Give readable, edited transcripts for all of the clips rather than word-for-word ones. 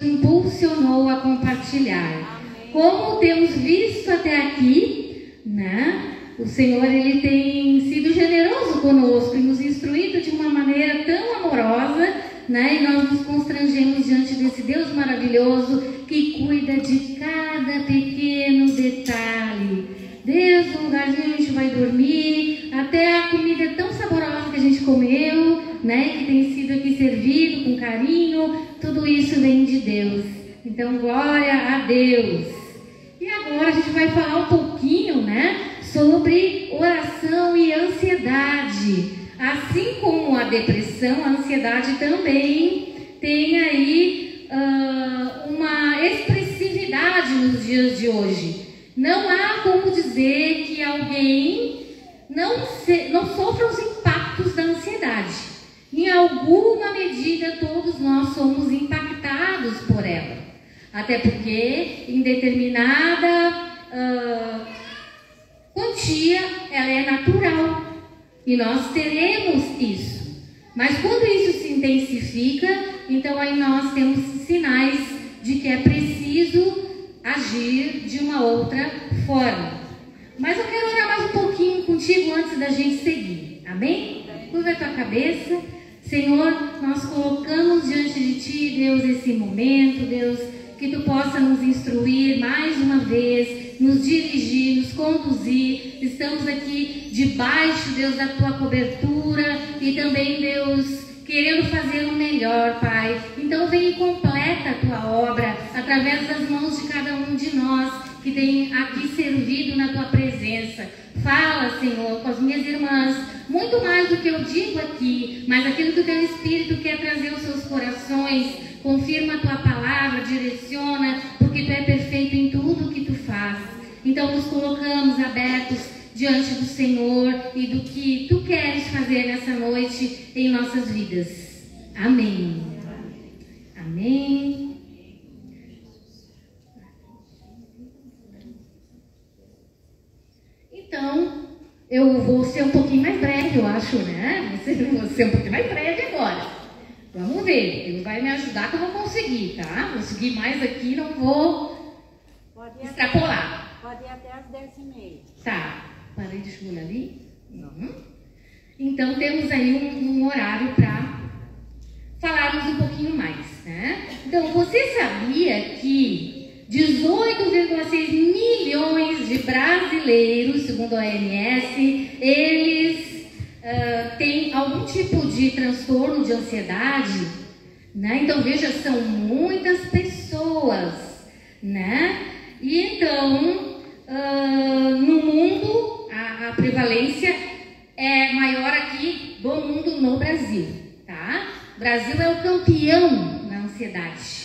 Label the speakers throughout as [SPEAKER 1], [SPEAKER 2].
[SPEAKER 1] impulsionou a compartilhar. Como temos visto até aqui, né? O Senhor, Ele tem sido generoso conosco e nos instruído de uma maneira tão amorosa, né? E nós nos constrangemos diante desse Deus maravilhoso que cuida de cada pequeno detalhe. Desde o lugarzinho onde a gente vai dormir, até a comida tão saborosa que a gente comeu, né? Que tem sido aqui servido com carinho, tudo isso vem de Deus. Então, glória a Deus. E agora a gente vai falar um pouquinho, né? Sobre oração e ansiedade. Assim como a depressão, a ansiedade também tem aí uma expressividade nos dias de hoje. Não há como dizer que alguém não sofra os impactos da ansiedade. Em alguma medida, todos nós somos impactados por ela. Até porque, em determinada quantia, ela é natural. E nós teremos isso. Mas quando isso se intensifica, então aí nós temos sinais de que é preciso agir de uma outra forma. Mas eu quero orar mais um pouquinho contigo antes da gente seguir. Amém? Curva a tua cabeça. Senhor, nós colocamos diante de Ti, Deus, esse momento, Deus, que Tu possa nos instruir mais uma vez, nos dirigir, nos conduzir. Estamos aqui debaixo, Deus, da Tua cobertura e também, Deus, querendo fazer o melhor, Pai. Então vem e completa a Tua obra através das mãos de cada um de nós que tem aqui servido na Tua presença. Fala, Senhor, com as minhas irmãs, muito mais do que eu digo aqui, mas aquilo que o Teu Espírito quer trazer aos seus corações. Confirma a Tua palavra, direciona, porque Tu é perfeito em tudo que Tu faz. Então nos colocamos abertos diante do Senhor e do que Tu queres fazer nessa noite em nossas vidas. Amém. Amém. Então, eu vou ser um pouquinho mais breve, eu acho, né? Vou ser um pouquinho mais breve agora. Vamos ver. Ele vai me ajudar que eu vou conseguir, tá? Vou seguir mais aqui, não vou extrapolar.
[SPEAKER 2] Pode ir até as 10h30.
[SPEAKER 1] Tá. Parei de chorar ali. Então, temos aí um horário para falarmos um pouquinho mais, né? Então, você sabia que 18,6 milhões de brasileiros, segundo a OMS, eles têm algum tipo de transtorno de ansiedade, né? Então, veja, são muitas pessoas, né? E então, no mundo, a prevalência é maior aqui do mundo no Brasil, tá? O Brasil é o campeão na ansiedade.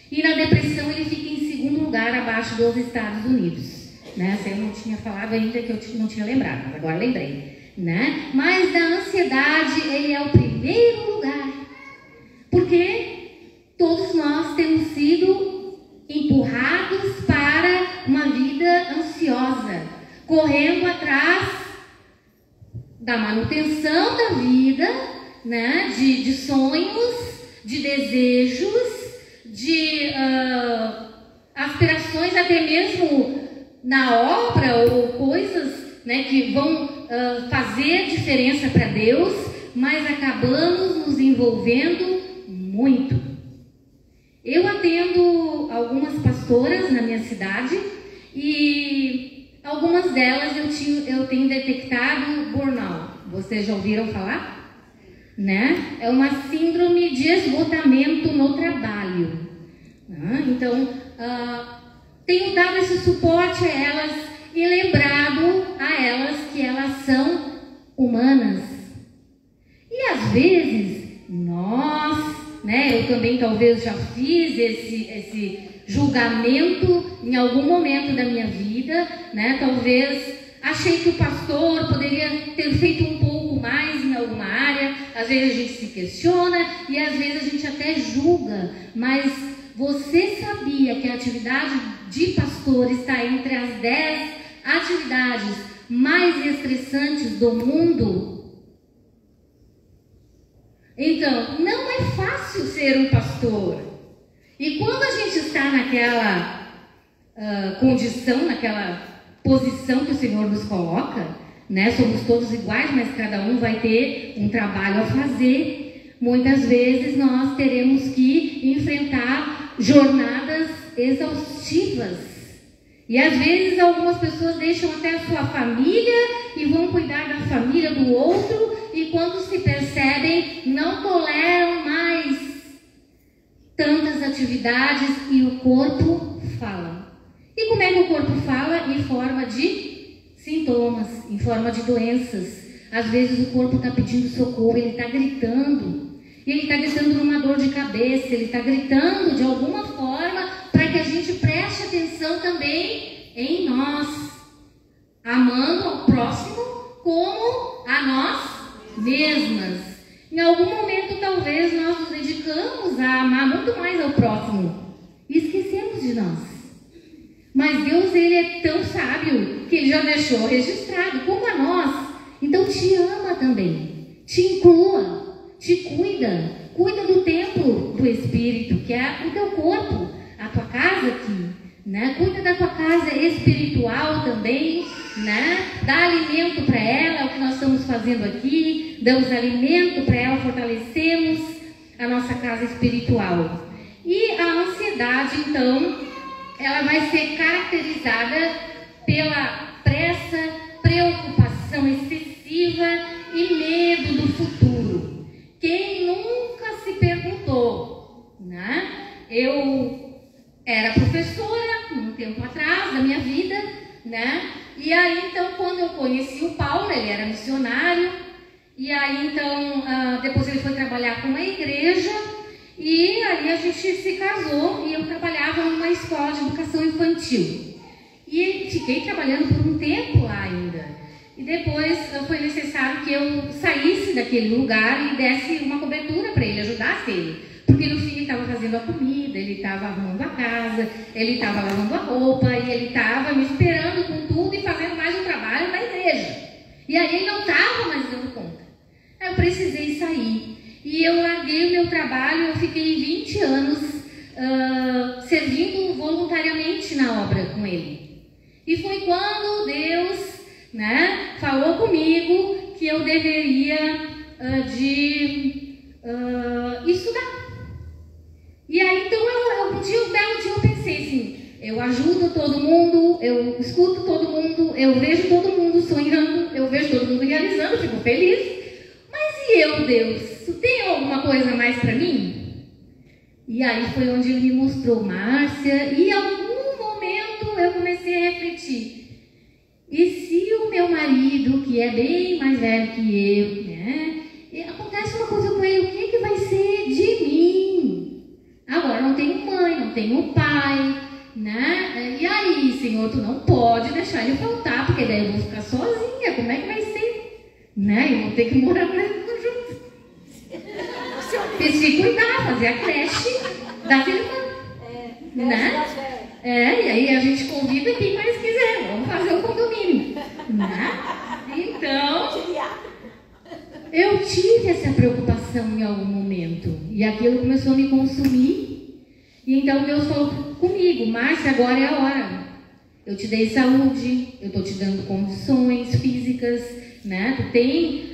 [SPEAKER 1] E na depressão ele fica em segundo lugar, abaixo dos Estados Unidos, né? Eu não tinha falado ainda, que eu não tinha lembrado, mas agora lembrei, né? Mas da ansiedade ele é o primeiro lugar, porque todos nós temos sido empurrados para uma vida ansiosa, correndo atrás da manutenção da vida, né? De sonhos, de desejos, de aspirações, até mesmo na obra ou coisas, né, que vão fazer diferença para Deus, mas acabamos nos envolvendo muito. Eu atendo algumas pastoras na minha cidade e algumas delas eu tenho detectado burnout. Vocês já ouviram falar? Né? É uma síndrome de esgotamento no trabalho. Então, tenho dado esse suporte a elas e lembrado a elas que elas são humanas. E às vezes, nós, né, eu também talvez já fiz esse julgamento em algum momento da minha vida, né? Talvez achei que o pastor poderia ter feito um pouco mais em alguma área. Às vezes a gente se questiona e às vezes a gente até julga, mas você sabia que a atividade de pastor está entre as 10 atividades mais estressantes do mundo? Então, não é fácil ser um pastor. E quando a gente está naquela condição, naquela posição que o Senhor nos coloca, né? Somos todos iguais, mas cada um vai ter um trabalho a fazer. Muitas vezes nós teremos que enfrentar jornadas exaustivas. E às vezes algumas pessoas deixam até a sua família e vão cuidar da família do outro, e quando se percebem, não toleram mais tantas atividades e o corpo fala. E como é que o corpo fala? Em forma de sintomas, em forma de doenças. Às vezes o corpo está pedindo socorro, ele está gritando. E ele está gritando numa dor de cabeça, ele está gritando de alguma forma para que a gente preste atenção também em nós, amando ao próximo como a nós mesmas. Em algum momento, talvez, nós nos dedicamos a amar muito mais ao próximo e esquecemos de nós. Mas Deus, ele é tão sábio que ele já deixou registrado como a nós. Então te ama também, te inclua, te cuida do templo do Espírito, que é o teu corpo, a tua casa aqui, né? Cuida da tua casa espiritual também, né? Dá alimento para ela, é o que nós estamos fazendo aqui, damos alimento para ela, fortalecemos a nossa casa espiritual. E a ansiedade, então, ela vai ser caracterizada pela pressa, preocupação excessiva e medo do futuro. Quem nunca se perguntou, né? Eu era professora um tempo atrás da minha vida, né? E aí, então, quando eu conheci o Paulo, ele era missionário, e aí, então, depois ele foi trabalhar com uma igreja, e aí a gente se casou, e eu trabalhava numa escola de educação infantil. E fiquei trabalhando por um tempo lá ainda. E depois foi necessário que eu saísse daquele lugar e desse uma cobertura para ele, ajudasse ele. Porque no fim ele estava fazendo a comida, ele estava arrumando a casa, ele estava lavando a roupa, e ele estava me esperando com tudo e fazendo mais um trabalho da igreja. E aí ele não estava mais dando conta. Aí eu precisei sair. E eu larguei o meu trabalho, eu fiquei 20 anos servindo voluntariamente na obra com ele. E foi quando Deus, né, falou comigo que eu deveria estudar. E aí, então, um belo dia eu pensei assim, eu ajudo todo mundo, eu escuto todo mundo, eu vejo todo mundo sonhando, eu vejo todo mundo realizando, fico feliz. Mas e eu, Deus? Tu tem alguma coisa mais para mim? E aí foi onde ele me mostrou, Márcia, e em algum momento eu comecei a refletir. E se o meu marido, que é bem mais velho que eu, né, acontece uma coisa com ele, o que é que vai ser de mim? Agora não tenho mãe, não tenho pai, né? E aí, Senhor, tu não pode deixar ele faltar, porque daí eu vou ficar sozinha, como é que vai ser? Né? Eu vou ter que morar com ele junto. Preciso cuidar, fazer a creche da irmã, né? E aí a gente convida quem mais quiser, vamos fazer o condomínio, né? Então, eu tive essa preocupação em algum momento, e aquilo começou a me consumir, e então Deus falou comigo, Márcia, agora é a hora. Eu te dei saúde, eu estou te dando condições físicas, né? Tu tem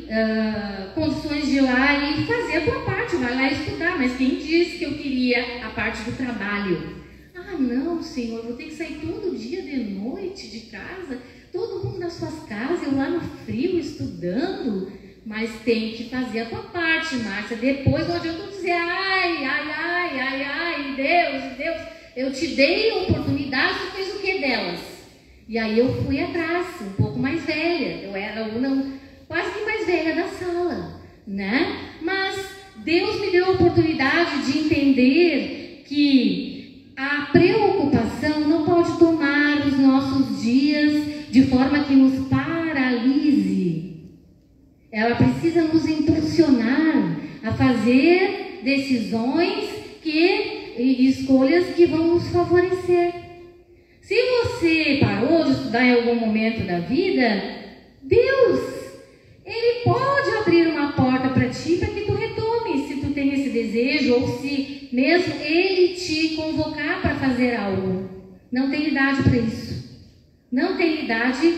[SPEAKER 1] condições de ir lá e fazer a tua parte, vai lá estudar, mas quem disse que eu queria a parte do trabalho? Ah, não, Senhor, eu vou ter que sair todo dia de noite de casa, todo mundo nas suas casas, eu lá no frio estudando, mas tem que fazer a tua parte, Márcia. Depois não adianta dizer, ai, Deus, eu te dei a oportunidade, tu fez o que delas? E aí eu fui atrás, um pouco mais velha, eu era quase que mais velha da sala, né? Mas Deus me deu a oportunidade de entender que a preocupação não pode tomar os nossos dias de forma que nos paralise. Ela precisa nos impulsionar a fazer decisões e escolhas que vão nos favorecer. Se você parou de estudar em algum momento da vida, Deus, Ele pode abrir uma porta para ti, para que tu retome, se tu tem esse desejo. desejo, ou se mesmo ele te convocar para fazer algo. Não tem idade para isso. Não tem idade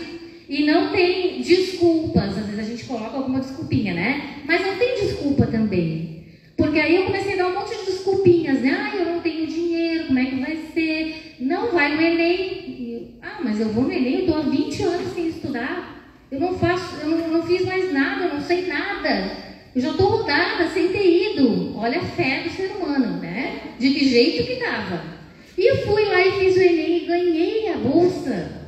[SPEAKER 1] e não tem desculpas. Às vezes a gente coloca alguma desculpinha, né? Mas não tem desculpa também. Porque aí eu comecei a dar um monte de desculpinhas, né? Ah, eu não tenho dinheiro, como é que vai ser? Não vai no Enem. Mas eu vou no Enem, eu estou há 20 anos sem estudar. Eu não fiz mais nada, eu não sei nada. Eu já estou rodada sem ter ido. Olha a fé do ser humano, né? De que jeito que estava. E eu fui lá e fiz o Enem e ganhei a bolsa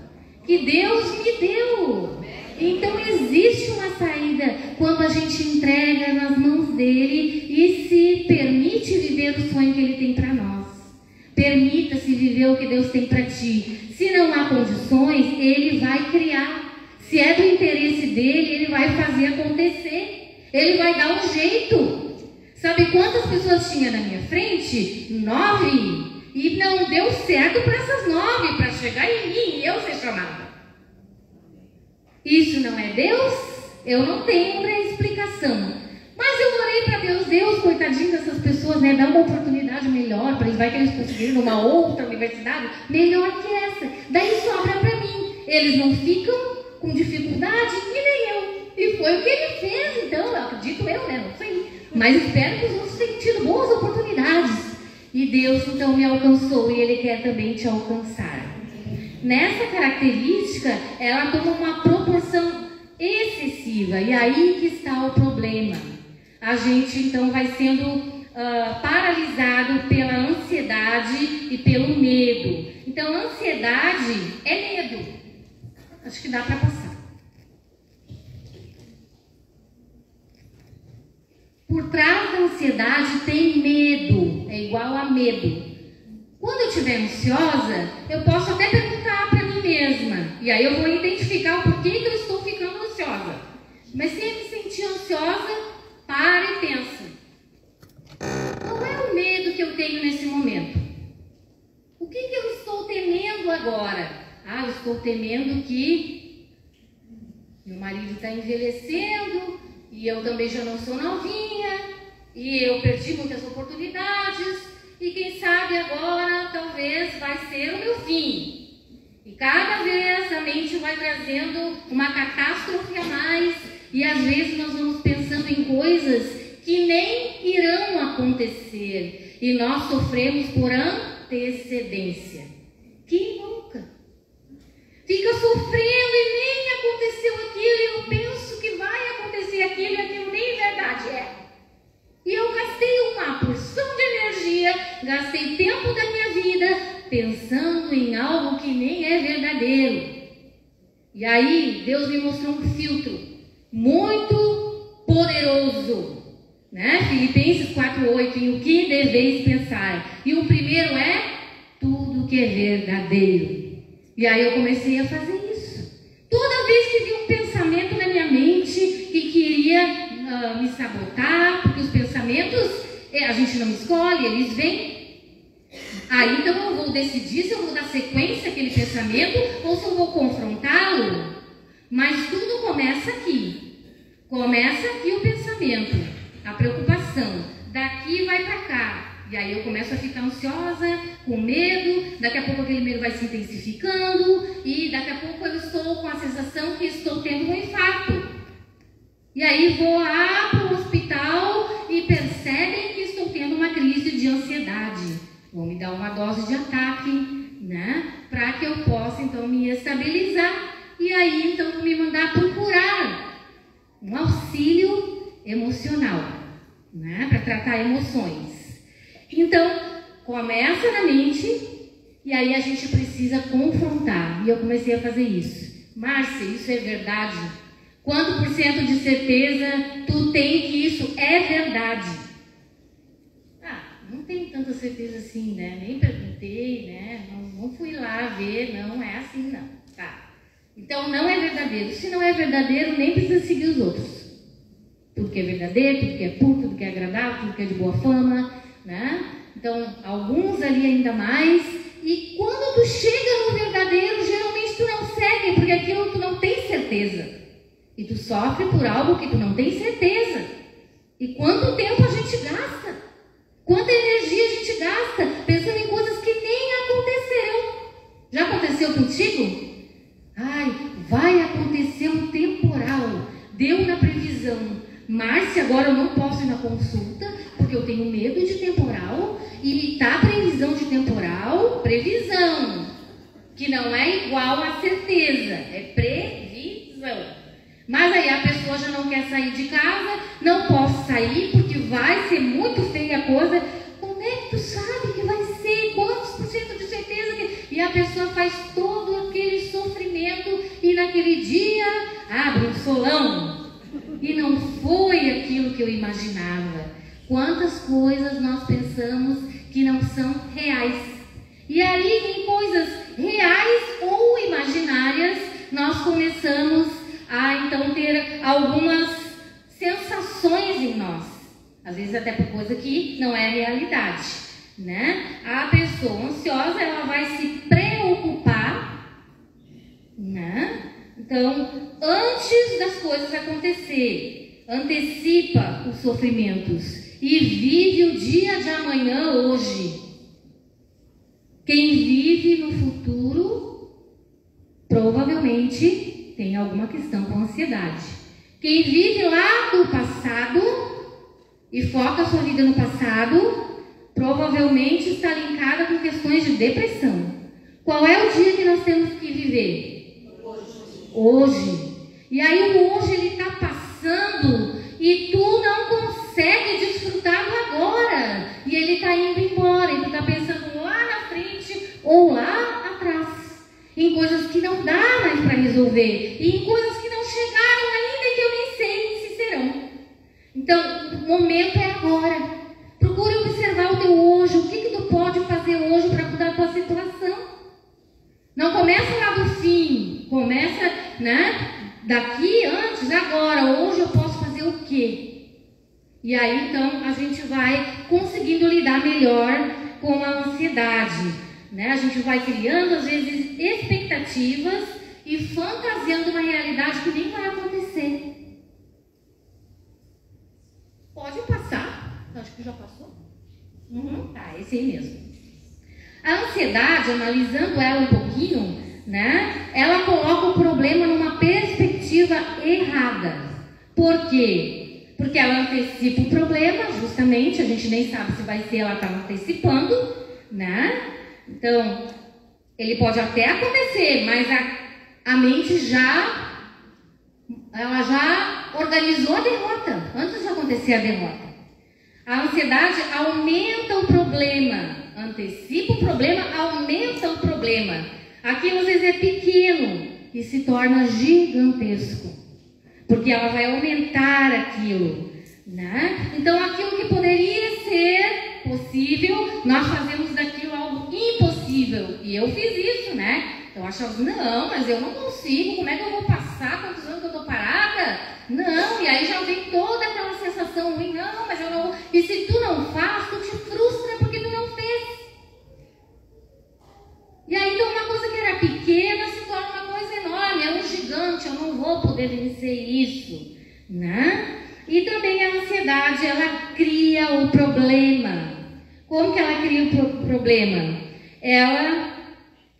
[SPEAKER 1] que Deus me deu. Então existe uma saída quando a gente entrega nas mãos dele e se permite viver o sonho que ele tem para nós. Permita-se viver o que Deus tem para ti. Se não há condições, ele vai criar. Se é do interesse dele, ele vai fazer acontecer. Ele vai dar um jeito. Sabe quantas pessoas tinha na minha frente? 9. E não deu certo para essas 9, para chegar em mim e eu ser chamada. Isso não é Deus? Eu não tenho uma explicação. Mas eu orei para Deus, coitadinho dessas pessoas, né? Dá uma oportunidade melhor para eles, vai que eles conseguirem numa outra universidade melhor que essa. Daí sobra para mim. Eles não ficam com dificuldade e nem eu. E foi o que ele fez, então, acredito eu, né? Não sei. Mas espero que os outros tenham tido boas oportunidades. E Deus, então, me alcançou e Ele quer também te alcançar. Nessa característica, ela toma uma proporção excessiva. E aí que está o problema. A gente, então, vai sendo paralisado pela ansiedade e pelo medo. Então, ansiedade é medo. Acho que dá para passar. Por trás da ansiedade tem medo, é igual a medo. Quando eu estiver ansiosa, eu posso até perguntar para mim mesma, e aí eu vou identificar o porquê que eu estou ficando ansiosa. Mas se eu me sentir ansiosa, para e pensa. Qual é o medo que eu tenho nesse momento? O que eu estou temendo agora? Eu estou temendo que meu marido está envelhecendo, e eu também já não sou novinha, e eu perdi muitas oportunidades, e quem sabe agora talvez vai ser o meu fim. E cada vez a mente vai trazendo uma catástrofe a mais, e às vezes nós vamos pensando em coisas que nem irão acontecer, e nós sofremos por antecedência. Quem nunca? Fica sofrendo e nem aconteceu aquilo, e eu penso que vai acontecer aquilo, e aquilo nem verdade é. E eu gastei uma porção de energia, gastei tempo da minha vida pensando em algo que nem é verdadeiro. E aí Deus me mostrou um filtro muito poderoso, né? Filipenses 4:8, em o que deveis pensar. E o primeiro é tudo que é verdadeiro. E aí eu comecei a fazer isso. Toda vez que vi um pensamento na minha mente que queria me sabotar, porque os pensamentos a gente não escolhe, eles vêm. Aí então eu vou decidir se eu vou dar sequência àquele pensamento ou se eu vou confrontá-lo. Mas tudo começa aqui. Começa aqui o pensamento, a preocupação. Daqui vai para cá. E aí eu começo a ficar ansiosa, com medo, daqui a pouco aquele medo vai se intensificando, e daqui a pouco eu estou com a sensação que estou tendo um infarto. E aí vou lá para o hospital e percebem que estou tendo uma crise de ansiedade. Vão me dar uma dose de ataque, né? Para que eu possa então me estabilizar. E aí então vou me mandar procurar um auxílio emocional, né? Para tratar emoções. Então, começa na mente e aí a gente precisa confrontar. E eu comecei a fazer isso. Márcia, isso é verdade? Quanto por cento de certeza tu tem que isso é verdade? Não tenho tanta certeza assim, né? Nem perguntei, né? Não fui lá ver, não é assim não. Tá. Então não é verdadeiro. Se não é verdadeiro, nem precisa seguir os outros. Tudo que é verdadeiro, tudo que é puro, tudo que é agradável, tudo que é de boa fama, né? Então, alguns ali ainda mais. E quando tu chega no verdadeiro, geralmente tu não segue, porque aquilo tu não tem certeza. E tu sofre por algo que tu não tem certeza. E quanto tempo a gente gasta? Quanta energia a gente gasta pensando em coisas que nem aconteceram. Já aconteceu contigo? Ai, vai acontecer um temporal. Deu na previsão. Márcia, agora eu não posso ir na consulta, porque eu tenho medo de temporal. E tá previsão de temporal, previsão. Que não é igual a certeza, é previsão. Mas aí a pessoa já não quer sair de casa, não posso sair porque vai ser muito feia a coisa. Como é que tu sabe que vai ser? Quantos por cento de certeza que... E a pessoa faz todo aquele sofrimento e naquele dia abre um solão. E não foi aquilo que eu imaginava. Quantas coisas nós pensamos que não são reais. E aí em coisas reais ou imaginárias nós começamos a então ter algumas sensações em nós, às vezes até por coisa que não é realidade, né? A pessoa ansiosa, ela vai se preocupar, né? Então, antes das coisas acontecer, antecipa os sofrimentos e vive o dia de amanhã hoje. Quem vive no futuro, provavelmente tem alguma questão com ansiedade. Quem vive lá do passado e foca a sua vida no passado, provavelmente está linkada com questões de depressão. Qual é o dia que nós temos que viver? Hoje. E aí o hoje ele está passando e tu não consegue desfrutar do agora. E ele está indo embora. E tu está pensando lá na frente ou lá atrás. Em coisas que não dá mais para resolver. E em coisas que não chegaram ainda e que eu nem sei se serão. Então, o momento é agora. Procure observar o teu hoje. O que tu pode fazer hoje para mudar a tua situação? Não começa lá do fim. Começa, né? Daqui, antes, agora. Hoje eu posso fazer o quê? E aí, então, a gente vai conseguindo lidar melhor com a ansiedade. Né? A gente vai criando, às vezes, expectativas e fantasiando uma realidade que nem vai acontecer. Pode passar. Acho que já passou. Tá, esse aí mesmo. A ansiedade, analisando ela um pouquinho, né? Ela coloca o problema numa perspectiva errada. Por quê? Porque ela antecipa o problema, justamente, a gente nem sabe se vai ser, ela está antecipando, né? Então, ele pode até acontecer, mas a mente ela já organizou a derrota, antes de acontecer a derrota. A ansiedade aumenta o problema, antecipa o problema, aumenta o problema. Aquilo às vezes é pequeno e se torna gigantesco, porque ela vai aumentar aquilo, né? Então, aquilo que poderia ser possível, nós fazemos daquilo algo impossível. E eu fiz isso, né? Eu achava, não, mas eu não consigo, como é que eu vou passar? Quantos anos que eu tô parada? Não, e aí já vem toda aquela sensação ruim, não, mas eu não. E se tu não faz, tu te frustra porque tu não fez. E aí então uma coisa que era pequena se torna uma coisa enorme, é um gigante, eu não vou poder vencer isso, né? E também a ansiedade, ela cria o problema. Como que ela cria o problema? Ela,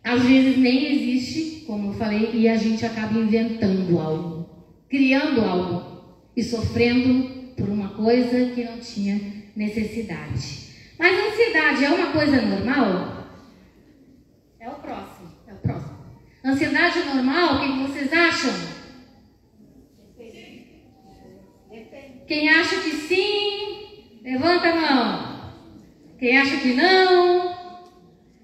[SPEAKER 1] às vezes, nem existe, como eu falei, e a gente acaba inventando algo, criando algo e sofrendo por uma coisa que não tinha necessidade. Mas a ansiedade é uma coisa normal? É o próximo. Ansiedade é normal? O que vocês acham? Quem acha que sim, levanta a mão. Quem acha que não?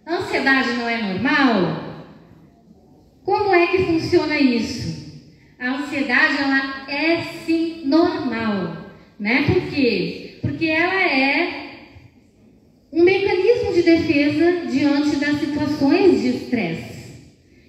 [SPEAKER 1] A ansiedade não é normal? Como é que funciona isso? A ansiedade, ela é sim normal, né? Por quê? Porque ela é um mecanismo de defesa diante das situações de estresse.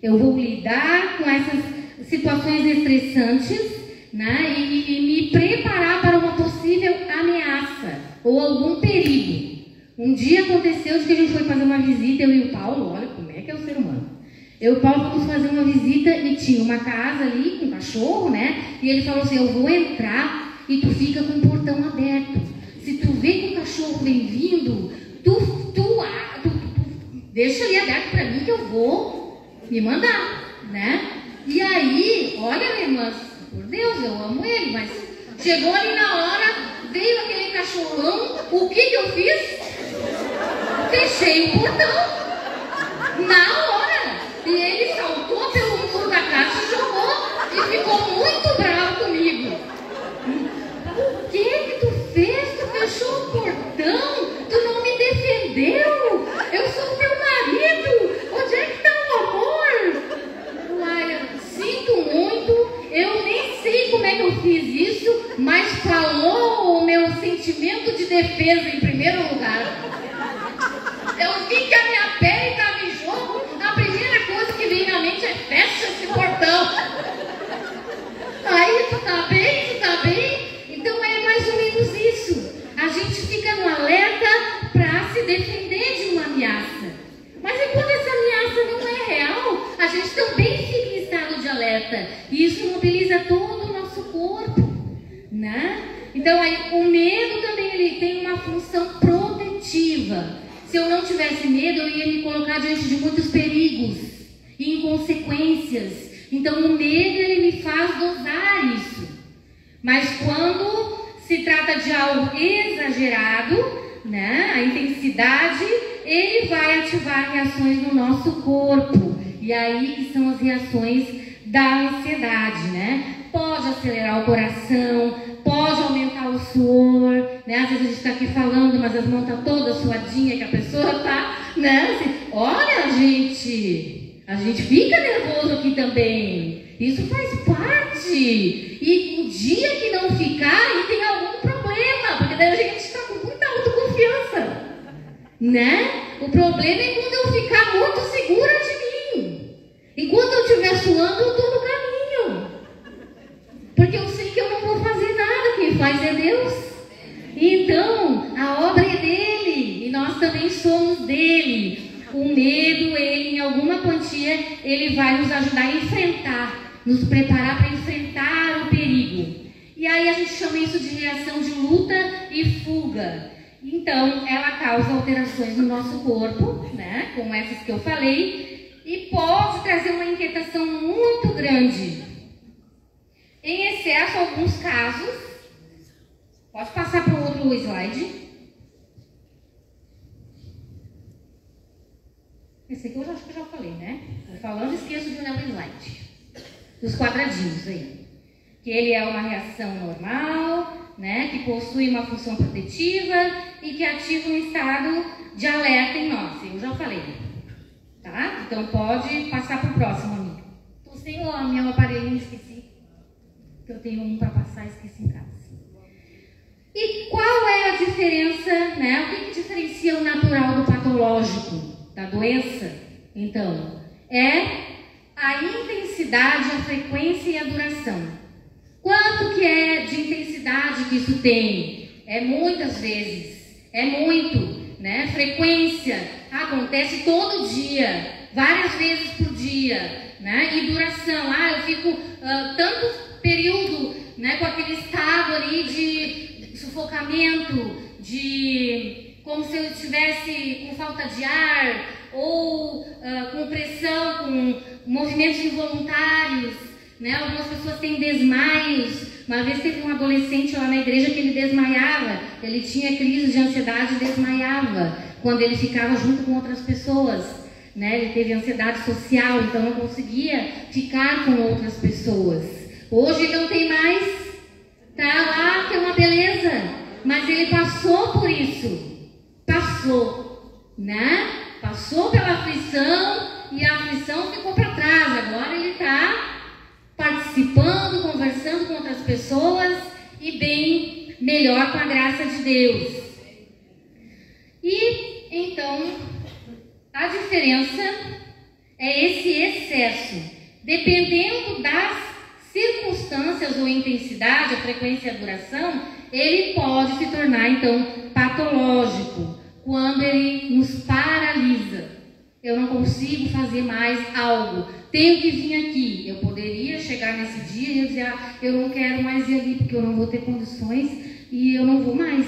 [SPEAKER 1] Eu vou lidar com essas situações estressantes, né? E me preparar para uma possível ameaça ou algum perigo. Um dia aconteceu de que a gente foi fazer uma visita, eu e o Paulo, olha como é que é o ser humano. Eu e o Paulo fomos fazer uma visita e tinha uma casa ali com um cachorro, né? E ele falou assim, eu vou entrar e tu fica com o portão aberto. Se tu vê que o cachorro vem vindo, Deixa ali aberto para mim que eu vou me mandar, né? E aí, olha, irmãs, por Deus, eu amo ele, mas chegou ali na hora, veio aquele cachorrão, o que eu fiz? Fechei o portão. Na hora. E ele saltou pelo muro da casa e jogou e ficou muito bravo comigo. O que tu fez? Tu fechou o portão? Tu não me defendeu? Eu sou teu marido. Onde é que tá o amor? Laia, sinto muito. Eu nem sei como é que eu fiz isso, mas falou o meu sentimento de defesa em primeiro lugar. Eu vi que a minha pele estava em jogo. A primeira coisa que vem na mente é fecha esse portão. Aí, tu tá bem? Tu tá bem? Então é mais ou menos isso. A gente fica no alerta para se defender de uma ameaça. Mas e quando essa ameaça não é real, a gente também fica em estado de alerta. E isso mobiliza todo o nosso corpo, né? Então aí, o medo também ele tem uma função protetiva. Se eu não tivesse medo, eu ia me colocar diante de muitos perigos e inconsequências. Então, o medo, ele me faz dosar isso. Mas quando se trata de algo exagerado, né, a intensidade, ele vai ativar reações no nosso corpo. E aí que são as reações da ansiedade, né? Pode acelerar o coração, pode aumentar o suor, né? Às vezes a gente está aqui falando, mas as mãos estão todas suadinhas, que a pessoa está, né? Assim, olha, a gente fica nervoso aqui também. Isso faz parte. E o dia que não ficar, aí tem algum problema, porque daí a gente está com muita autoconfiança, né? O problema é quando eu ficar muito segura de mim. Enquanto eu estiver suando, eu estou no caminho. Porque eu sei que eu não vou fazer nada, quem faz é Deus. Então, a obra é dele e nós também somos dele. O medo, ele em alguma quantia, ele vai nos ajudar a enfrentar, nos preparar para enfrentar o perigo. E aí a gente chama isso de reação de luta e fuga. Então, ela causa alterações no nosso corpo, né, como essas que eu falei, e pode trazer uma inquietação muito grande. Em excesso, alguns casos, pode passar para o outro slide. Esse aqui eu acho que eu já falei, né? Tô falando, esqueço de olhar o slide. Dos quadradinhos aí. Que ele é uma reação normal, né? Que possui uma função protetiva e que ativa um estado de alerta em nós. Eu já falei. Tá? Então pode passar para o próximo, amigo. Estou sem o meu aparelho, esqueci. Que eu tenho um para passar, esqueci em casa. E qual é a diferença, né? O que diferencia o natural do patológico, da doença? Então, é a intensidade, a frequência e a duração. Quanto que é de intensidade que isso tem? É muitas vezes, é muito, né? Frequência, acontece todo dia, várias vezes por dia, né? E duração, eu fico tanto período, né, com aquele estado ali de sufocamento, de como se eu estivesse com falta de ar, ou com pressão, com movimentos involuntários, né? Algumas pessoas têm desmaios. Uma vez teve um adolescente lá na igreja que ele desmaiava, ele tinha crise de ansiedade e desmaiava quando ele ficava junto com outras pessoas, né? Ele teve ansiedade social, então não conseguia ficar com outras pessoas. Hoje ele não tem mais, tá lá, que é uma beleza, mas ele passou por isso, né? Passou pela aflição e a aflição ficou para trás. Agora ele está participando, conversando com outras pessoas e bem melhor com a graça de Deus. E então a diferença é esse excesso, dependendo das circunstâncias ou intensidade, a frequência e a duração, ele pode se tornar então patológico quando ele nos paralisa. Eu não consigo fazer mais algo, tenho que vir aqui. Eu poderia chegar nesse dia e eu dizer, eu não quero mais ir ali porque eu não vou ter condições e eu não vou mais.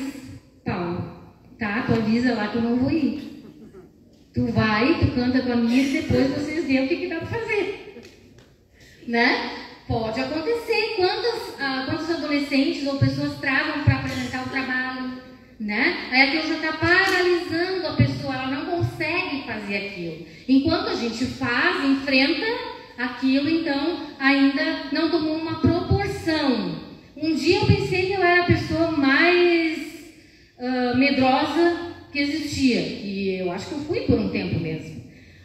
[SPEAKER 1] Paulo, tá? Tu avisa lá que eu não vou ir. Tu vai, tu canta com a missa e depois vocês veem o que dá para fazer. Né? Pode acontecer. Quantos adolescentes ou pessoas travam para apresentar o trabalho, né? Aí aquilo já está paralisando a pessoa, ela não consegue fazer aquilo. Enquanto a gente faz, enfrenta aquilo, então ainda não tomou uma proporção. Um dia eu pensei que eu era a pessoa mais medrosa que existia, e eu acho que eu fui por um tempo mesmo.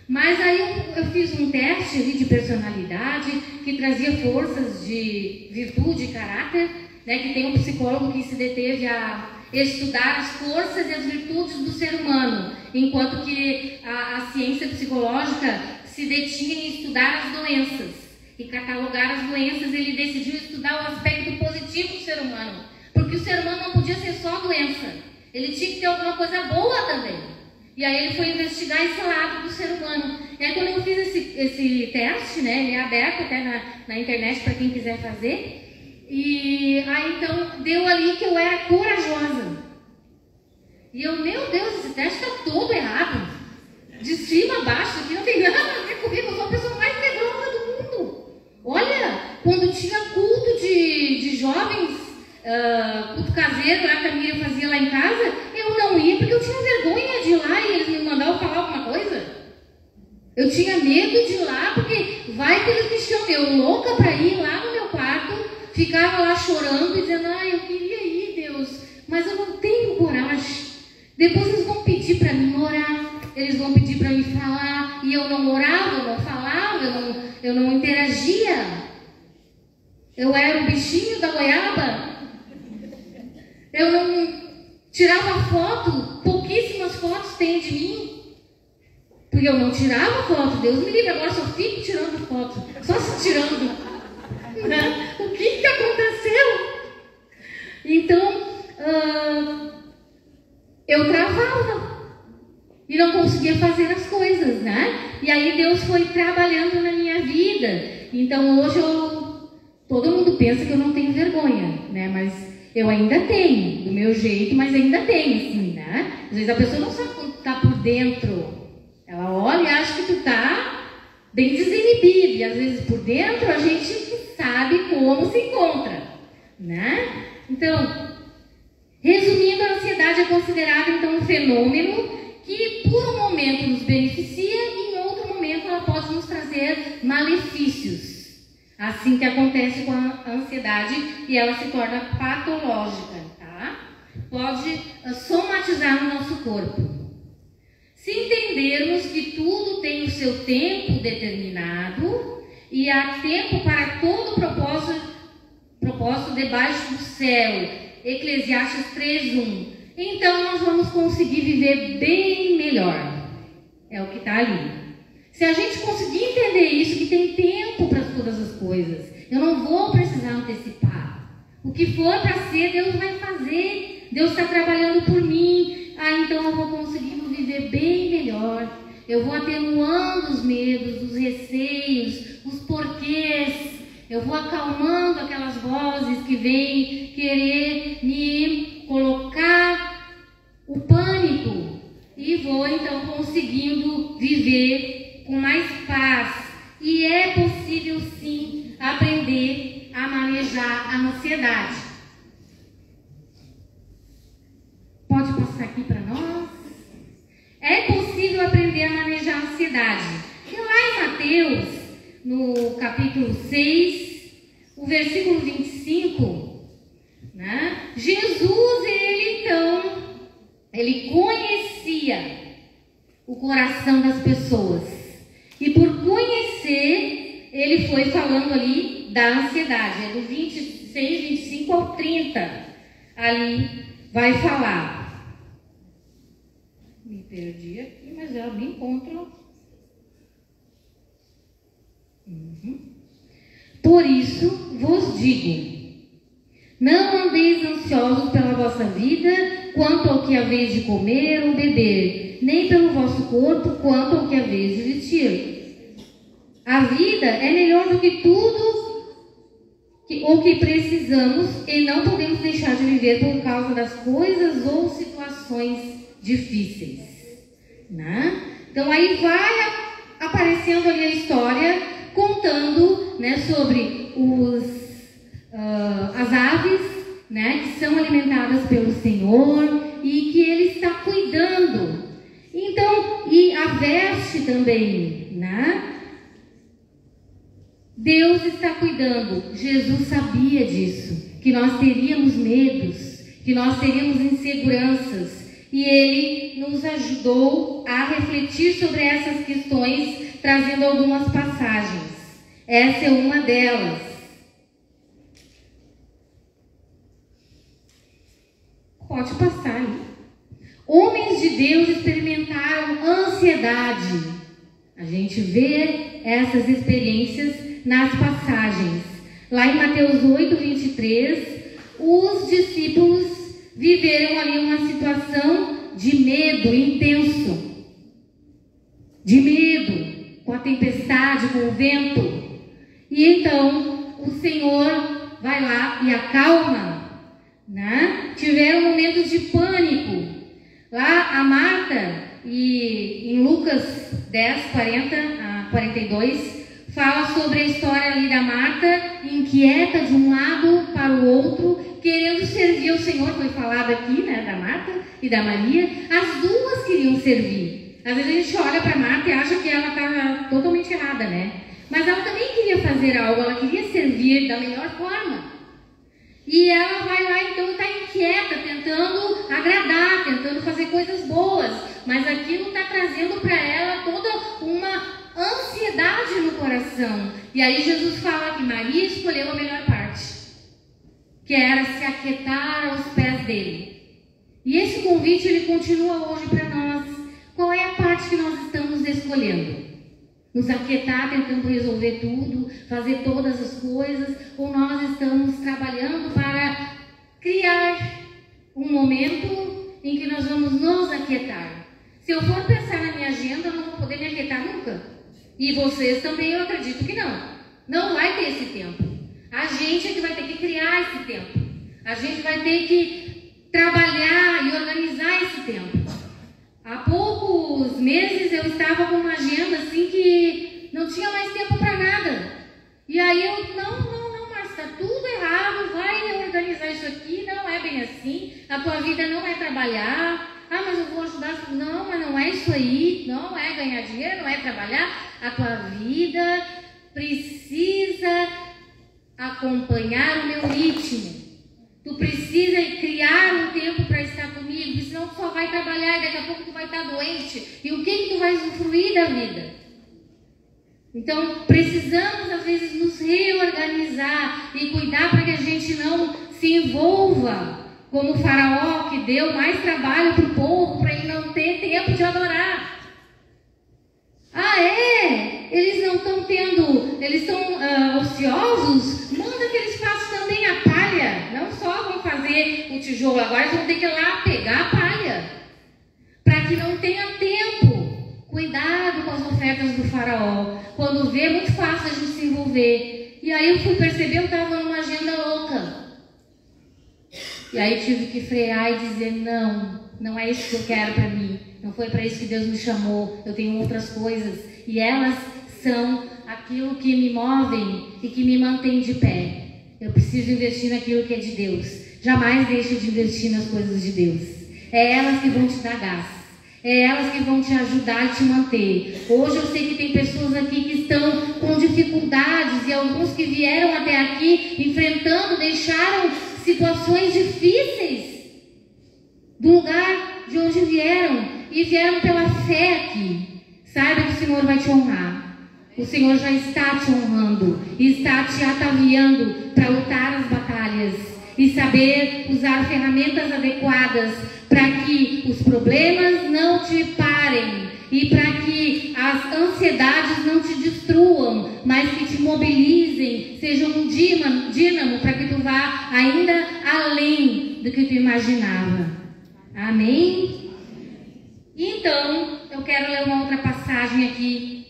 [SPEAKER 1] Mas aí eu fiz um teste ali de personalidade que trazia forças de virtude e caráter, né, que tem um psicólogo que se deteve a estudar as forças e as virtudes do ser humano, enquanto que a ciência psicológica se detinha em estudar as doenças e catalogar as doenças. Ele decidiu estudar o aspecto positivo do ser humano, porque o ser humano não podia ser só doença, ele tinha que ter alguma coisa boa também. E aí ele foi investigar esse lado do ser humano. E aí quando eu fiz esse teste, né, ele é aberto até na internet para quem quiser fazer. E aí então deu ali que eu era corajosa. E eu, meu Deus, esse teste está todo errado. De cima a baixo, aqui não tem nada a ver comigo, eu sou a pessoa mais medrosa do mundo. Olha, quando tinha culto de jovens, culto caseiro lá que a Miriam fazia lá em casa, eu não ia porque eu tinha vergonha de ir lá e eles me mandavam falar alguma coisa. Eu tinha medo de ir lá porque vai que eles me chamam. Eu louca para ir lá no meu quarto, ficava lá chorando e dizendo, eu queria ir, Deus, mas eu não tenho coragem. Depois eles vão pedir para mim orar, eles vão pedir para me falar, e eu não orava, eu não falava, eu não interagia. Eu era o bichinho da goiaba. Eu não tirava foto, pouquíssimas fotos tem de mim, porque eu não tirava foto. Deus me livre, agora só fico tirando foto, só se tirando. Né? O que aconteceu? Então, eu travava e não conseguia fazer as coisas, né? E aí Deus foi trabalhando na minha vida. Então hoje todo mundo pensa que eu não tenho vergonha, né? Mas eu ainda tenho, do meu jeito, mas ainda tenho, assim, né? Às vezes a pessoa não sabe como tu tá por dentro. Ela olha e acha que tu tá bem desinibido. E às vezes por dentro a gente sabe como se encontra, né? Então, resumindo, a ansiedade é considerada, então, um fenômeno que por um momento nos beneficia e em outro momento ela pode nos trazer malefícios. Assim que acontece com a ansiedade e ela se torna patológica, tá? Pode somatizar no nosso corpo. Se entendermos que tudo tem o seu tempo determinado e há tempo para todo propósito debaixo do céu, Eclesiastes 3:1, então nós vamos conseguir viver bem melhor. É o que está ali. Se a gente conseguir entender isso, que tem tempo para todas as coisas, eu não vou precisar antecipar. O que for para ser, Deus vai fazer. Deus está trabalhando por mim. Então eu vou conseguindo viver bem melhor. Eu vou atenuando os medos, os receios, os porquês. Eu vou acalmando aquelas vozes que vêm querer me colocar o pânico. E vou então conseguindo viver com mais paz. E é possível sim aprender a manejar a ansiedade. Pode passar aqui para nós? É possível aprender a manejar a ansiedade. E lá em Mateus, no capítulo 6, o versículo 25, né? Jesus, ele conhecia o coração das pessoas. E por conhecer, ele foi falando ali da ansiedade. É do 26, 25 ao 30. Ali vai falar. Me perdi aqui, mas eu me encontro. Por isso vos digo, não andeis ansiosos pela vossa vida, quanto ao que haveis de comer ou beber, nem pelo vosso corpo, quanto ao que haveis de vestir. A vida é melhor do que tudo o que precisamos e não podemos deixar de viver por causa das coisas ou situações difíceis, né? Então aí vai aparecendo ali a história, contando, né, sobre as aves, né, que são alimentadas pelo Senhor e que Ele está cuidando. Então, e a veste também, né? Deus está cuidando. Jesus sabia disso, que nós teríamos medos, que nós teríamos inseguranças, e Ele nos ajudou a refletir sobre essas questões, trazendo algumas passagens. Essa é uma delas. Pode passar aí. Homens de Deus experimentaram ansiedade. A gente vê essas experiências nas passagens. Lá em Mateus 8, 23, os discípulos viveram ali uma situação de medo intenso. De medo, com a tempestade, com o vento. E então o Senhor vai lá e acalma, né? Tiveram momentos de pânico. Lá a Marta, e em Lucas 10, 40 a 42, fala sobre a história ali da Marta, inquieta de um lado para o outro, querendo servir ao Senhor. Foi falado aqui, né, da Marta e da Maria. As duas queriam servir. Às vezes a gente olha para Marta e acha que ela está totalmente errada, né? Mas ela também queria fazer algo, ela queria servir da melhor forma. E ela vai lá, então, está inquieta, tentando agradar, tentando fazer coisas boas. Mas aquilo está trazendo para ela toda uma ansiedade no coração. E aí Jesus fala que Maria escolheu a melhor parte, que era se aquietar aos pés dele. E esse convite, ele continua hoje para nós. Qual é a parte que nós estamos escolhendo? Nos aquietar, tentando resolver tudo, fazer todas as coisas, ou nós estamos trabalhando para criar um momento em que nós vamos nos aquietar? Se eu for pensar na minha agenda, eu não vou poder me aquietar nunca. E vocês também, eu acredito que não. Não vai ter esse tempo. A gente é que vai ter que criar esse tempo. A gente vai ter que trabalhar e organizar esse tempo. Há poucos meses eu estava com uma agenda assim que não tinha mais tempo para nada. E aí eu, não, mas está tudo errado, vai organizar isso aqui, não é bem assim. A tua vida não é trabalhar. Ah, mas eu vou ajudar. Não, mas não é isso aí. Não é ganhar dinheiro, não é trabalhar. A tua vida precisa acompanhar o meu ritmo. Tu precisa criar um tempo para estar comigo, senão tu só vai trabalhar e daqui a pouco tu vai estar doente. E o que tu vai usufruir da vida? Então, precisamos às vezes nos reorganizar e cuidar para que a gente não se envolva como o faraó, que deu mais trabalho para o povo, para ele não ter tempo de adorar. Ah, é? Eles não estão tendo, eles estão ociosos? Manda que eles façam também a palha. Não só vão fazer o tijolo, agora eles vão ter que ir lá pegar a palha. Para que não tenha tempo. Cuidado com as ofertas do faraó. Quando vê, é muito fácil a gente se envolver. E aí eu fui perceber, eu estava numa agenda louca. E aí tive que frear e dizer, não é isso que eu quero para mim. Não foi para isso que Deus me chamou. Eu tenho outras coisas. E elas são aquilo que me movem e que me mantém de pé. Eu preciso investir naquilo que é de Deus. Jamais deixe de investir nas coisas de Deus. É elas que vão te dar gás. É elas que vão te ajudar e te manter. Hoje eu sei que tem pessoas aqui que estão com dificuldades e alguns que vieram até aqui enfrentando, deixaram situações difíceis do lugar de onde vieram e vieram pela fé aqui. Saiba que o Senhor vai te honrar. O Senhor já está te honrando e está te ataviando para lutar as batalhas e saber usar ferramentas adequadas para que os problemas não te parem e para que as ansiedades não te destruam, mas que te mobilizem, sejam um dínamo para que tu vá ainda além do que tu imaginava. Amém? Então, eu quero ler uma outra passagem aqui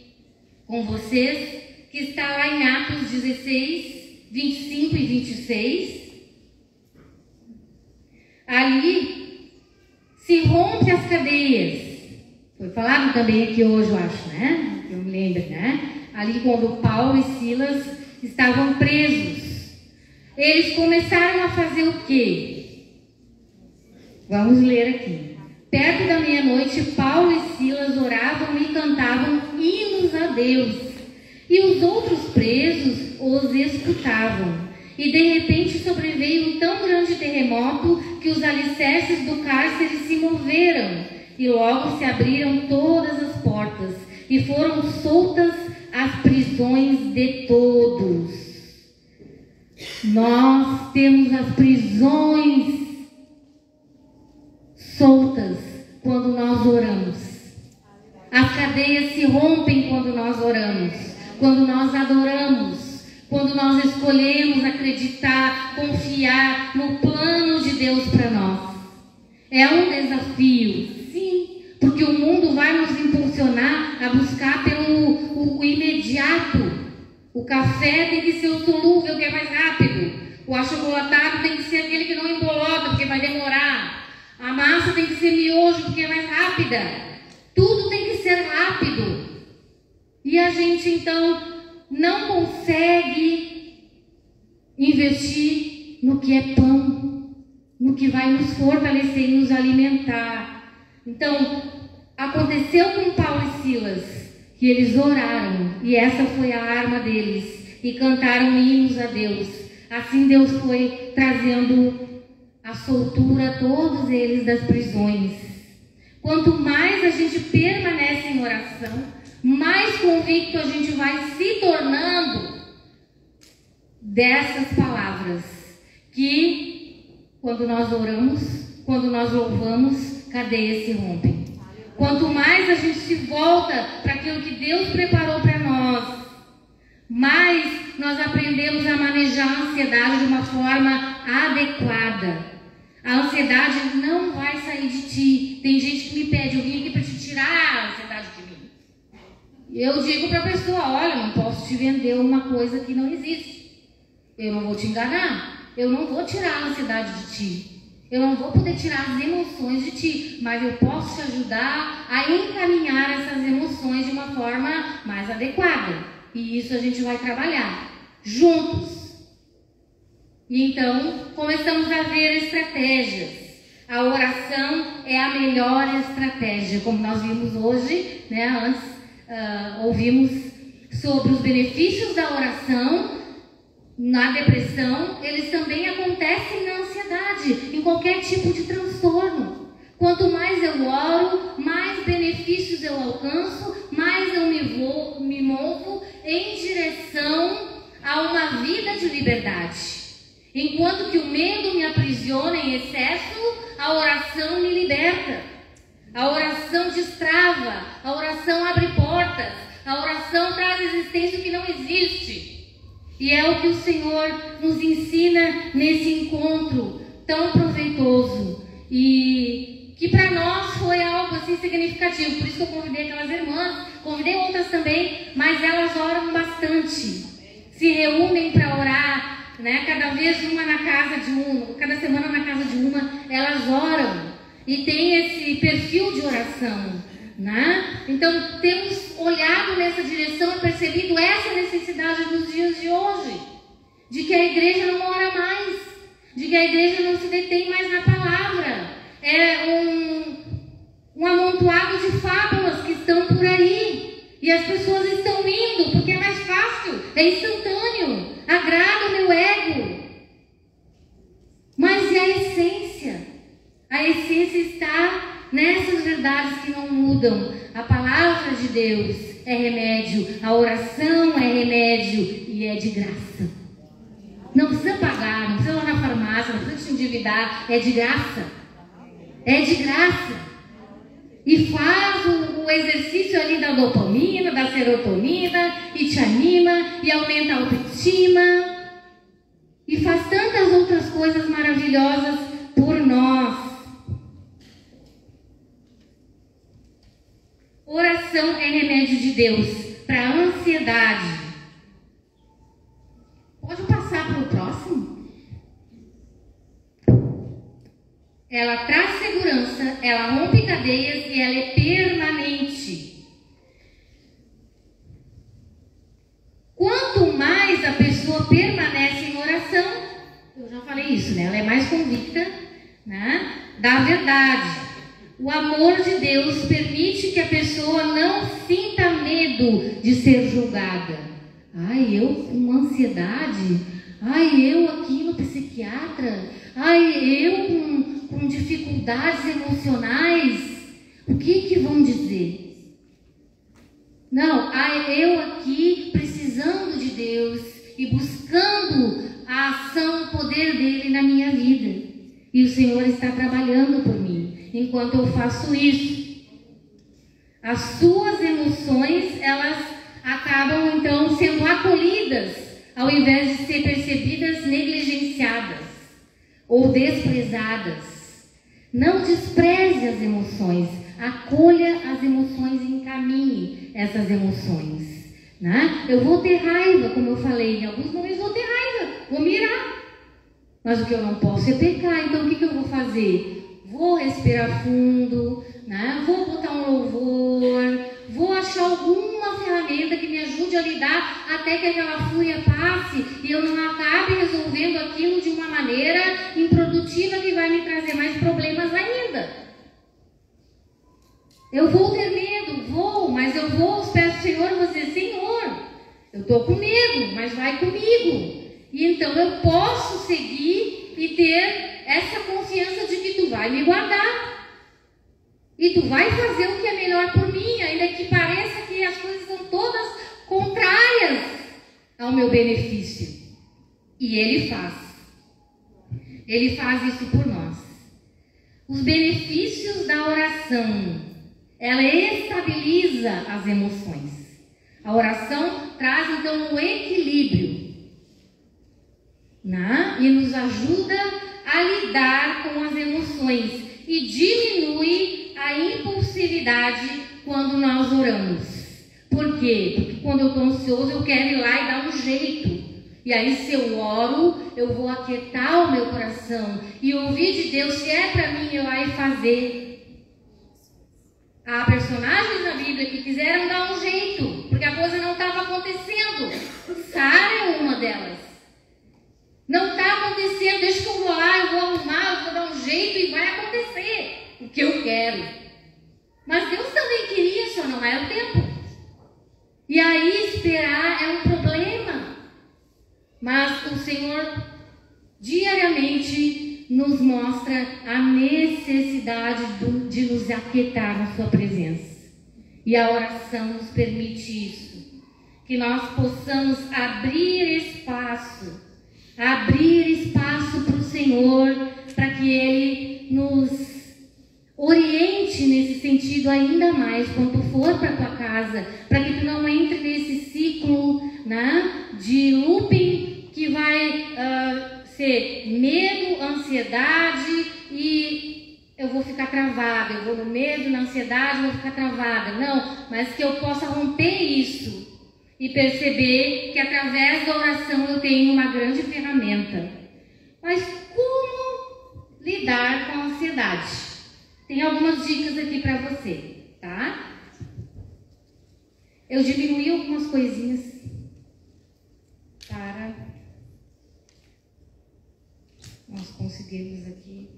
[SPEAKER 1] com vocês, que está lá em Atos 16, 25 e 26. Ali se rompe as cadeias. Foi falado também aqui hoje, eu acho, né? Eu me lembro, né? Ali quando Paulo e Silas estavam presos. Eles começaram a fazer o quê? Vamos ler aqui. Perto da meia-noite, Paulo e Silas oravam e cantavam hinos a Deus. E os outros presos os escutavam. E de repente sobreveio um tão grande terremoto que os alicerces do cárcere se moveram. E logo se abriram todas as portas. E foram soltas as prisões de todos. Nós temos as prisões soltas quando nós oramos. As cadeias se rompem quando nós oramos, quando nós adoramos, quando nós escolhemos acreditar, confiar no plano de Deus para nós. É um desafio, sim, porque o mundo vai nos impulsionar a buscar pelo imediato. O café tem que ser o solúvel, que é mais rápido. O achocolatado tem que ser aquele que não embolota, porque vai demorar. A massa tem que ser miojo, porque é mais rápida. Tudo tem que ser rápido. E a gente, então, não consegue investir no que é pão, no que vai nos fortalecer e nos alimentar. Então, aconteceu com Paulo e Silas, que eles oraram, e essa foi a arma deles, e cantaram hinos a Deus. Assim Deus foi trazendo a soltura a todos eles das prisões. Quanto mais a gente permanece em oração, mais convicto a gente vai se tornando dessas palavras, que quando nós oramos, quando nós louvamos, cadeias se rompem. Quanto mais a gente se volta para aquilo que Deus preparou para nós, mais nós aprendemos a manejar a ansiedade de uma forma adequada. A ansiedade não vai sair de ti. Tem gente que me pede, eu vim aqui para te tirar a ansiedade de mim. Eu digo para a pessoa, olha, não posso te vender uma coisa que não existe. Eu não vou te enganar. Eu não vou tirar a ansiedade de ti. Eu não vou poder tirar as emoções de ti, mas eu posso te ajudar a encaminhar essas emoções de uma forma mais adequada. E isso a gente vai trabalhar juntos. E então, começamos a ver estratégias. A oração é a melhor estratégia. Como nós vimos hoje, né, antes ouvimos sobre os benefícios da oração. Na depressão, eles também acontecem na ansiedade, em qualquer tipo de transtorno. Quanto mais eu oro, mais benefícios eu alcanço, mais eu me movo em direção a uma vida de liberdade. Enquanto que o medo me aprisiona em excesso, a oração me liberta. A oração destrava, a oração abre portas, a oração traz existência que não existe. E é o que o Senhor nos ensina nesse encontro tão proveitoso. E que para nós foi algo assim significativo. Por isso que eu convidei aquelas irmãs, convidei outras também, mas elas oram bastante. Se reúnem para orar, né? Cada vez uma na casa de uma, cada semana na casa de uma, elas oram. E tem esse perfil de oração. Né? Então temos olhado nessa direção e percebido essa necessidade nos dias de hoje, de que a igreja não ora mais, de que a igreja não se detém mais na palavra. É um amontoado de fábulas que estão por aí e as pessoas estão indo porque é mais fácil, é instantâneo, agrada o meu ego. Mas e a essência? A essência está nessas verdades que não mudam. A palavra de Deus é remédio, a oração é remédio e é de graça. Não precisa pagar, não precisa ir lá na farmácia, não precisa te endividar, é de graça. É de graça. E faz o exercício ali da dopamina, da serotonina, e te anima, e aumenta a autoestima, e faz tantas outras coisas maravilhosas por nós. Oração é remédio de Deus para a ansiedade. Pode passar para o próximo? ela traz segurança, ela rompe cadeias e ela é permanente. Quanto mais a pessoa permanece em oração, eu já falei isso, né? Ela é mais convicta, né, da verdade. O amor de Deus permite que a pessoa não sinta medo de ser julgada. Ai, eu com ansiedade? Ai, eu aqui no psiquiatra? Ai, eu com dificuldades emocionais? O que vão dizer? Não, ai, eu aqui precisando de Deus e buscando a ação, o poder dele na minha vida. E o Senhor está trabalhando por mim enquanto eu faço isso. As suas emoções, elas acabam então sendo acolhidas, ao invés de ser percebidas negligenciadas ou desprezadas. Não despreze as emoções, acolha as emoções e encaminhe essas emoções, né? Eu vou ter raiva, como eu falei, em alguns momentos vou ter raiva, vou mirar. Mas o que eu não posso é pecar, então o que eu vou fazer? Vou respirar fundo, né? Vou botar um louvor, vou achar alguma ferramenta que me ajude a lidar até que aquela fúria passe e eu não acabe resolvendo aquilo de uma maneira improdutiva que vai me trazer mais problemas ainda. Eu vou ter medo, mas eu vou aos pés do Senhor e vou dizer, Senhor, eu estou com medo, mas vai comigo. E então eu posso seguir e ter essa confiança de que tu vai me guardar. E tu vai fazer o que é melhor por mim, ainda que pareça que as coisas são todas contrárias ao meu benefício. E Ele faz. Ele faz isso por nós. Os benefícios da oração, ela estabiliza as emoções. A oração traz então um equilíbrio, né? E nos ajuda a lidar com as emoções e diminui a impulsividade quando nós oramos. Por quê? Porque quando eu estou ansioso eu quero ir lá e dar um jeito. E aí se eu oro, eu vou aquietar o meu coração e ouvir de Deus, se é para mim eu aí fazer. Há personagens na Bíblia que quiseram dar um jeito, porque a coisa não estava acontecendo. Sara é uma delas. Não está acontecendo, deixa que eu vou lá, eu vou arrumar, eu vou dar um jeito e vai acontecer o que eu quero. Mas Deus também queria, só não é o tempo. E aí esperar é um problema. Mas o Senhor diariamente nos mostra a necessidade de nos aquietar na sua presença. E a oração nos permite isso. Que nós possamos abrir espaço para o Senhor, para que Ele nos oriente nesse sentido ainda mais quando for para a tua casa, para que tu não entre nesse ciclo, né, de looping que vai ser medo, ansiedade e eu vou ficar travada, eu vou no medo, na ansiedade, vou ficar travada. Não, mas que eu possa romper isso e perceber que através da oração eu tenho uma grande ferramenta. Mas como lidar com a ansiedade? Tem algumas dicas aqui para você, tá? Eu diminuí algumas coisinhas para nós conseguirmos aqui.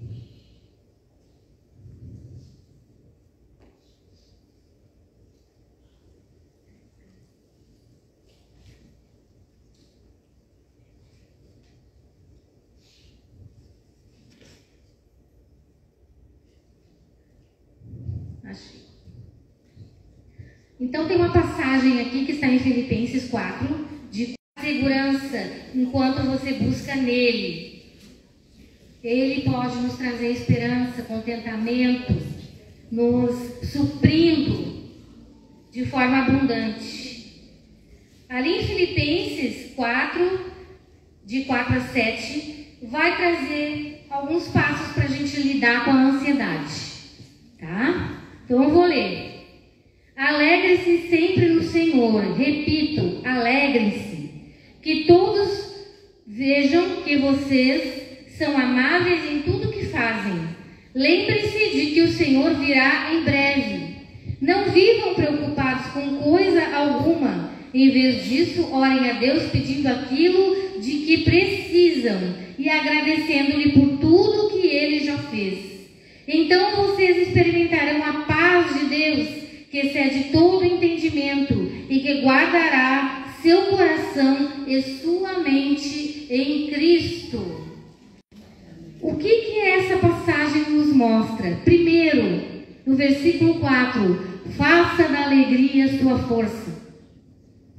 [SPEAKER 1] Então tem uma passagem aqui que está em Filipenses 4, de segurança enquanto você busca nele. Ele pode nos trazer esperança, contentamento, nos suprindo de forma abundante. Ali em Filipenses 4, de 4 a 7, vai trazer alguns passos para a gente lidar com a ansiedade, tá? Então eu vou ler. Alegre-se sempre no Senhor. Repito, alegrem-se. Que todos vejam que vocês são amáveis em tudo que fazem. Lembre-se de que o Senhor virá em breve. Não vivam preocupados com coisa alguma. Em vez disso, orem a Deus pedindo aquilo de que precisam e agradecendo-lhe por tudo que Ele já fez. Então vocês experimentarão a paz de Deus, que excede todo entendimento e que guardará seu coração e sua mente em Cristo. O que essa passagem nos mostra? Primeiro, no versículo 4, faça da alegria sua força.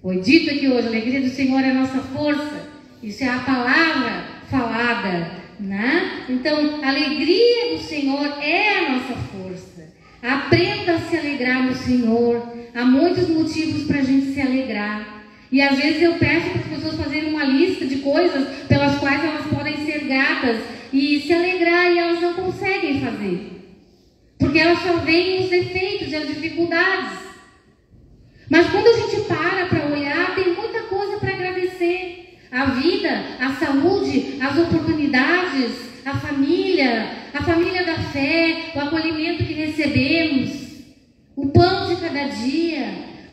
[SPEAKER 1] Foi dito aqui hoje, a alegria do Senhor é a nossa força. Isso é a palavra falada, né? Então, a alegria do Senhor é a nossa força. Aprenda a se alegrar no Senhor. Há muitos motivos para a gente se alegrar. E às vezes eu peço para as pessoas fazerem uma lista de coisas pelas quais elas podem ser gratas e se alegrar, e elas não conseguem fazer. Porque elas só veem os defeitos e as dificuldades. Mas quando a gente para olhar, tem muita coisa para agradecer. A vida, a saúde, as oportunidades, a família da fé, o acolhimento que recebemos, o pão de cada dia.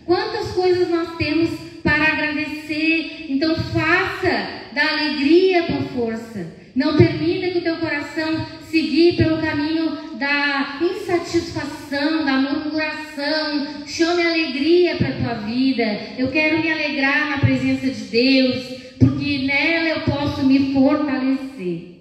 [SPEAKER 1] Quantas coisas nós temos para agradecer. Então faça da alegria tua força. Não permita que o teu coração seguir pelo caminho da insatisfação, da murmuração. Chame alegria para a tua vida. Eu quero me alegrar na presença de Deus, porque nela eu posso me fortalecer.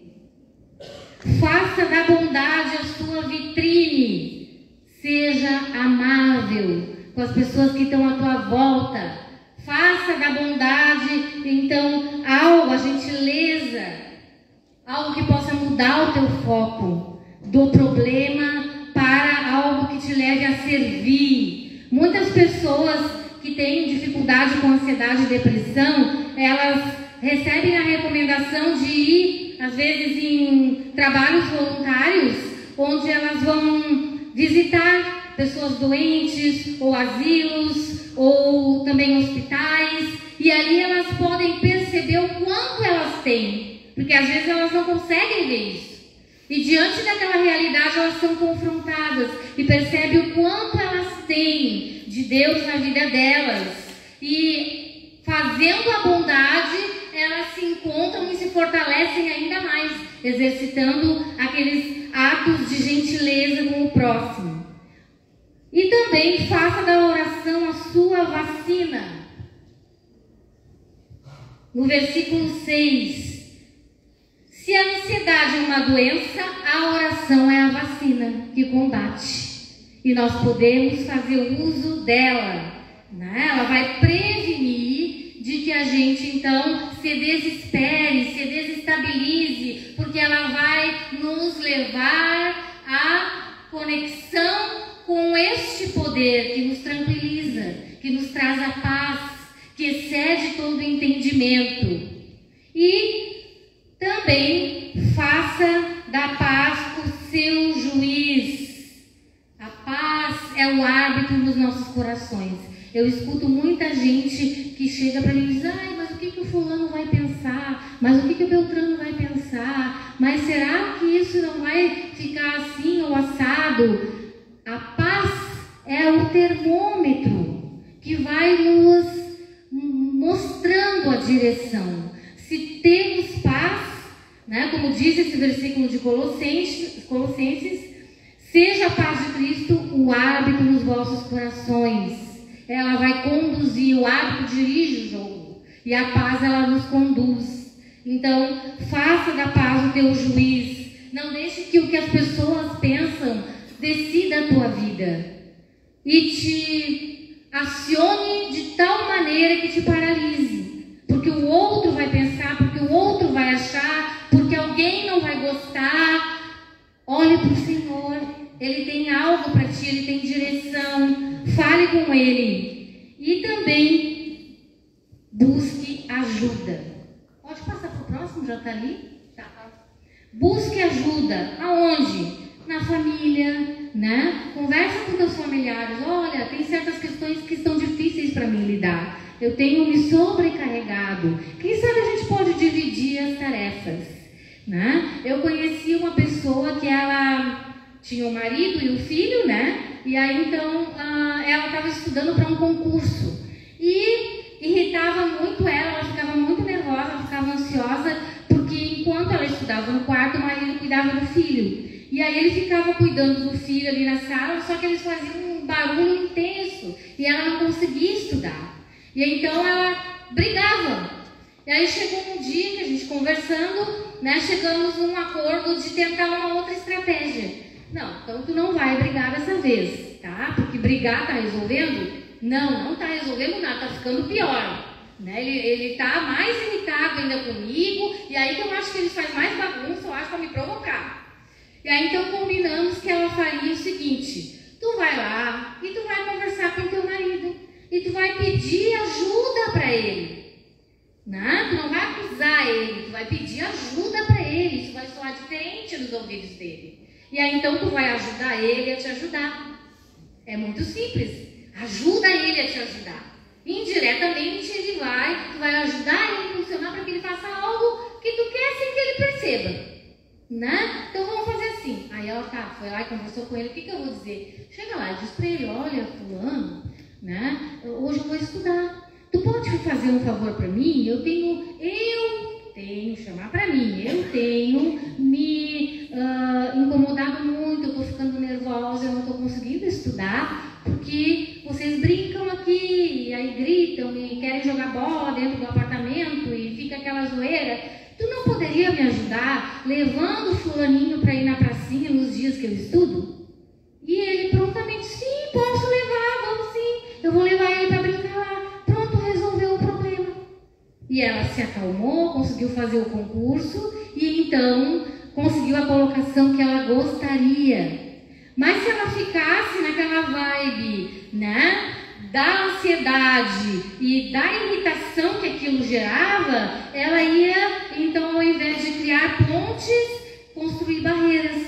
[SPEAKER 1] Faça da bondade a sua vitrine. Seja amável com as pessoas que estão à tua volta. Faça da bondade, então, algo, a gentileza, algo que possa mudar o teu foco do problema para algo que te leve a servir. Muitas pessoas que têm dificuldade com ansiedade e depressão, elas recebem a recomendação de ir, às vezes, em trabalhos voluntários, onde elas vão visitar pessoas doentes, ou asilos, ou também hospitais, e ali elas podem perceber o quanto elas têm, porque às vezes elas não conseguem ver isso. E diante daquela realidade elas são confrontadas e percebem o quanto elas têm de Deus na vida delas. E fazendo a bondade, elas se encontram e se fortalecem ainda mais, exercitando aqueles atos de gentileza com o próximo. E também faça da oração a sua vacina. No versículo 6. Se a ansiedade é uma doença, a oração é a vacina que combate. E nós podemos fazer uso dela, né? Ela vai prevenir de que a gente então se desespere, se desestabilize, porque ela vai nos levar à conexão com este poder que nos tranquiliza, que nos traz a paz, que excede todo entendimento. E também faça da paz o seu juiz. A paz é o árbitro nos nossos corações. Eu escuto muita gente que chega para mim e diz: ai, mas o que o fulano vai pensar? Mas o que o Beltrano vai pensar? Mas será que isso não vai ficar assim ou assado? A paz é o termômetro que vai nos mostrando a direção. Se temos paz, né, como diz esse versículo de Colossenses, seja a paz de Cristo o árbitro nos vossos corações. Ela vai conduzir, o árbitro dirige o jogo, e a paz ela nos conduz. Então, faça da paz o teu juiz. Não deixe que o que as pessoas pensam decida a tua vida e te acione de tal maneira que te paralise, porque o outro vai pensar, porque o outro vai achar, porque alguém não vai gostar. Olhe para o Senhor, Ele tem algo para ti, Ele tem direção. Fale com Ele. E também busque ajuda. Pode passar para o próximo, já está ali? Tá. Busque ajuda. Aonde? Na família, né? Conversa com teus familiares. Olha, tem certas questões que estão difíceis para mim lidar. Eu tenho me sobrecarregado. Quem sabe a gente pode dividir as tarefas, né? Eu conheci uma pessoa que ela tinha o marido e o filho, né? E aí então ela estava estudando para um concurso e irritava muito ela ficava muito nervosa, ela ficava ansiosa, porque enquanto ela estudava no quarto, o marido cuidava do filho. E aí ele ficava cuidando do filho ali na sala, só que eles faziam um barulho intenso e ela não conseguia estudar. E aí, então ela brigava. E aí chegou um dia que a gente conversando, né, chegamos num acordo de tentar uma outra estratégia. Não, então tu não vai brigar dessa vez, tá? Porque brigar tá resolvendo? Não tá resolvendo nada, tá ficando pior. Né? Ele tá mais irritado ainda comigo, e aí que eu acho que ele faz mais bagunça, eu acho, para me provocar. E aí então combinamos que ela faria o seguinte: tu vai lá e tu vai conversar com teu marido e tu vai pedir ajuda para ele, né? Tu não vai acusar ele, tu vai pedir ajuda para ele. Isso vai soar diferente nos ouvidos dele. E aí então tu vai ajudar ele a te ajudar. É muito simples. Ajuda ele a te ajudar. Indiretamente tu vai ajudar ele a funcionar para que ele faça algo que tu quer sem que ele perceba, né? Então vamos fazer assim. Aí ela foi lá e conversou com ele. O que eu vou dizer? Chega lá e diz para ele: olha, fulano, né? Hoje eu vou estudar. Tu pode fazer um favor para mim? Eu tenho chamar para mim. Eu tenho me incomodado muito. Eu estou ficando nervosa. Eu não estou conseguindo estudar porque vocês brincam aqui, e aí gritam e querem jogar bola dentro do apartamento e fica aquela zoeira. Tu não poderia me ajudar levando o fulaninho para ir na pracinha nos dias que eu estudo? E ele prontamente: sim, posso levar, vamos sim, eu vou levar ele para brincar lá. Pronto, resolveu o problema. E ela se acalmou, conseguiu fazer o concurso e então conseguiu a colocação que ela gostaria. Mas se ela ficasse naquela vibe, né, da ansiedade e da irritação que aquilo gerava, ela ia, então, ao invés de criar pontes, construir barreiras.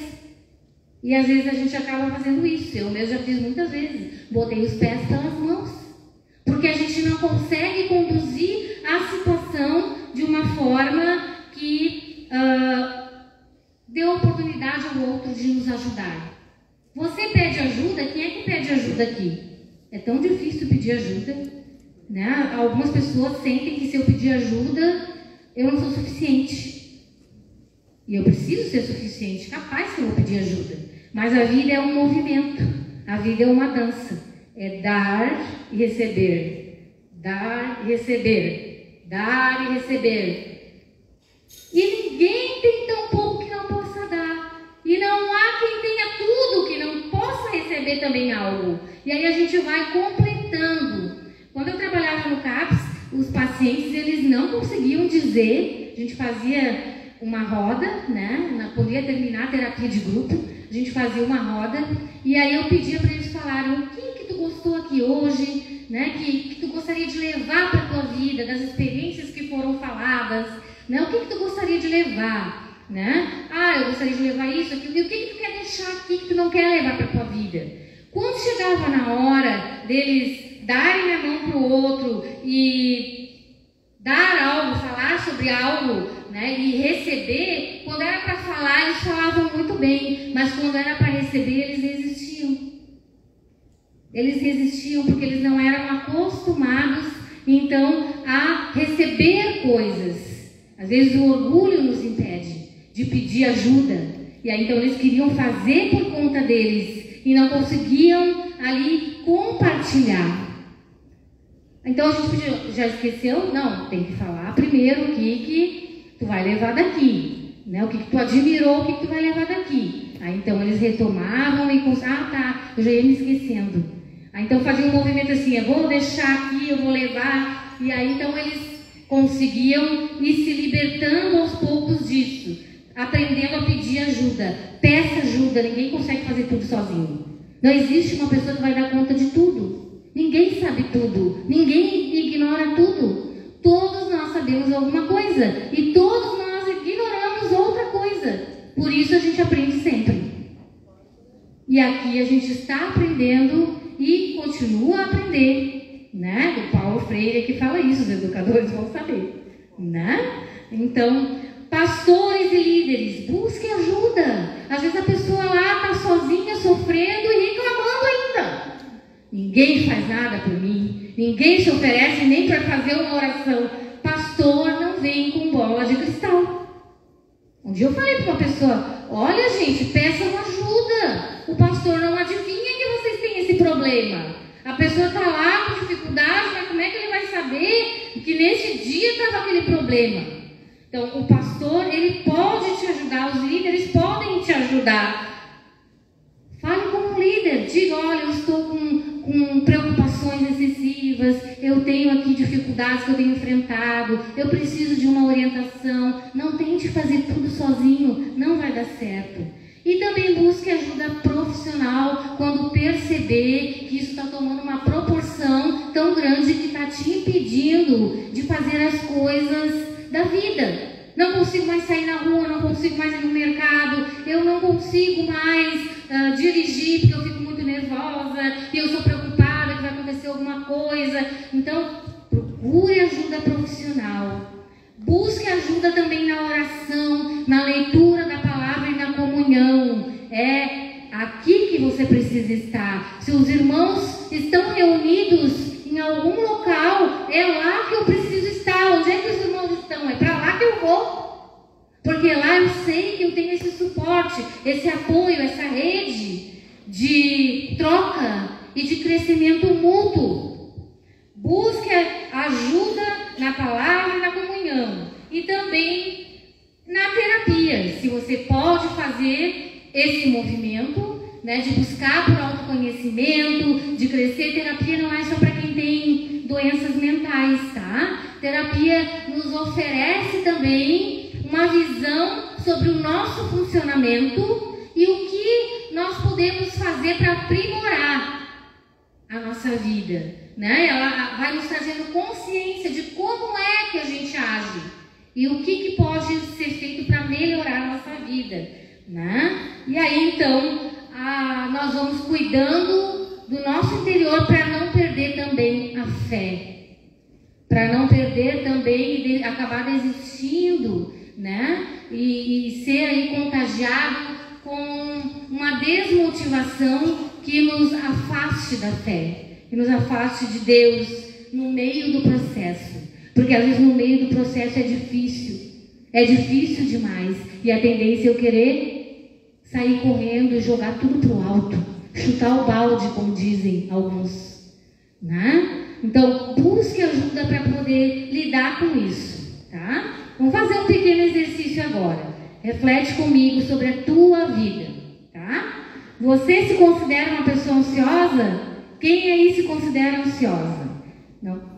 [SPEAKER 1] E às vezes a gente acaba fazendo isso. Eu mesmo já fiz muitas vezes. Botei os pés pelas mãos. Porque a gente não consegue conduzir a situação de uma forma que dê oportunidade ao outro de nos ajudar. Você pede ajuda? Quem é que pede ajuda aqui? É tão difícil pedir ajuda, né? Algumas pessoas sentem que se eu pedir ajuda, eu não sou suficiente. E eu preciso ser suficiente, capaz que eu vou pedir ajuda. Mas a vida é um movimento, a vida é uma dança. É dar e receber, dar e receber, dar e receber. E ninguém tem tão pouco que não possa dar. E não há quem tenha tudo que não possa receber também algo. E aí a gente vai completando. Quando eu trabalhava no CAPS, os pacientes, eles não conseguiam dizer. A gente fazia uma roda, né? Podia terminar a terapia de grupo. A gente fazia uma roda. E aí eu pedia para eles falarem o que tu gostou aqui hoje, né? Que tu gostaria de levar para a tua vida, das experiências que foram faladas, né? O que tu gostaria de levar? Né? Eu gostaria de levar isso, aquilo. E o que tu quer deixar aqui que tu não quer levar para a tua vida? Quando chegava na hora deles darem a mão para o outro e dar algo, falar sobre algo, né? E receber, quando era para falar, eles falavam muito bem, mas quando era para receber, eles resistiam. Eles resistiam porque eles não eram acostumados, então, a receber coisas. Às vezes o orgulho nos impede de pedir ajuda. E aí então eles queriam fazer por conta deles e não conseguiam ali compartilhar. Então a gente já esqueceu? Não, tem que falar primeiro o que tu vai levar daqui, né? O que tu admirou, o que tu vai levar daqui. Aí então eles retomavam e eu já ia me esquecendo. Aí então faziam um movimento assim: eu vou deixar aqui, eu vou levar. E aí então eles conseguiam ir se libertando aos poucos disso, aprendendo a pedir ajuda. Peça ajuda, ninguém consegue fazer tudo sozinho. Não existe uma pessoa que vai dar conta de tudo. Ninguém sabe tudo, ninguém ignora tudo. Todos nós sabemos alguma coisa e todos nós ignoramos outra coisa. Por isso a gente aprende sempre. E aqui a gente está aprendendo e continua a aprender, né? Do Paulo Freire que fala isso, os educadores vão saber, né? Então, Pastores e líderes, busquem ajuda. Às vezes a pessoa lá está sozinha, sofrendo e reclamando ainda. Ninguém faz nada por mim, ninguém se oferece nem para fazer uma oração. Pastor não vem com bola de cristal. Um dia eu falei para uma pessoa, olha gente, peçam ajuda. O pastor não adivinha que vocês têm esse problema. A pessoa está lá com dificuldade, mas como é que ele vai saber que nesse dia estava aquele problema? Então, o pastor, ele pode te ajudar, os líderes podem te ajudar. Fale como líder, diga, olha, eu estou com preocupações excessivas, eu tenho aqui dificuldades que eu tenho enfrentado, eu preciso de uma orientação. Não tente fazer tudo sozinho, não vai dar certo. E também busque ajuda profissional quando perceber que isso está tomando uma proporção tão grande que está te impedindo de fazer as coisas da vida. Não consigo mais sair na rua, não consigo mais ir no mercado, eu não consigo mais dirigir porque eu fico muito nervosa e eu sou preocupada que vai acontecer alguma coisa. Então, procure ajuda profissional. Busque ajuda também na oração, na leitura da palavra e na comunhão. É aqui que você precisa estar. Se os irmãos estão reunidos em algum local, é lá que eu preciso estar. Onde é que os irmãos estão? É para lá que eu vou. Porque lá eu sei que eu tenho esse suporte, esse apoio, essa rede de troca e de crescimento mútuo. Busque ajuda na palavra e na comunhão. E também na terapia. Se você pode fazer esse movimento, né, de buscar por autoconhecimento, de crescer. Terapia não é só para quem tem doenças mentais, tá? Terapia nos oferece também uma visão sobre o nosso funcionamento e o que nós podemos fazer para aprimorar a nossa vida, né? Ela vai nos trazendo consciência de como é que a gente age e o que pode ser feito para melhorar a nossa vida, né? E aí, então, nós vamos cuidando do nosso interior para não perder também a fé, para não perder também e acabar desistindo, né? E ser aí contagiado com uma desmotivação que nos afaste da fé, que nos afaste de Deus no meio do processo. Porque às vezes no meio do processo é difícil demais. E a tendência é eu querer sair correndo e jogar tudo pro alto, chutar o balde, como dizem alguns, né? Então, busque ajuda para poder lidar com isso, tá? Vamos fazer um pequeno exercício agora. Reflete comigo sobre a tua vida, tá? Você se considera uma pessoa ansiosa? Quem aí se considera ansiosa? Não.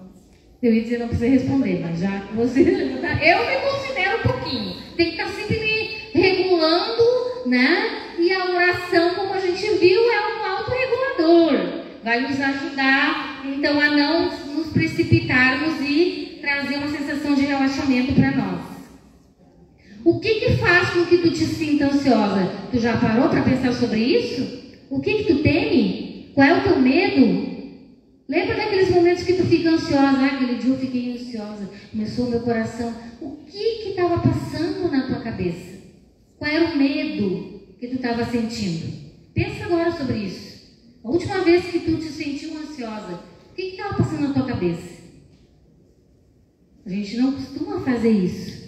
[SPEAKER 1] Eu ia dizer não precisa responder, mas já que você... Eu me considero um pouquinho. Tem que estar sempre me regulando, né? E a oração, como a gente viu, é um autorregulador. Vai nos ajudar, então, a não nos precipitarmos e trazer uma sensação de relaxamento para nós. O que faz com que tu te sinta ansiosa? Tu já parou para pensar sobre isso? O que tu teme? Qual é o teu medo? Lembra daqueles momentos que tu fica ansiosa? Aquele dia eu fiquei ansiosa, começou o meu coração. O que estava passando na tua cabeça? Qual era o medo que tu estava sentindo? Pensa agora sobre isso. A última vez que tu te sentiu ansiosa, o que estava passando na tua cabeça? A gente não costuma fazer isso.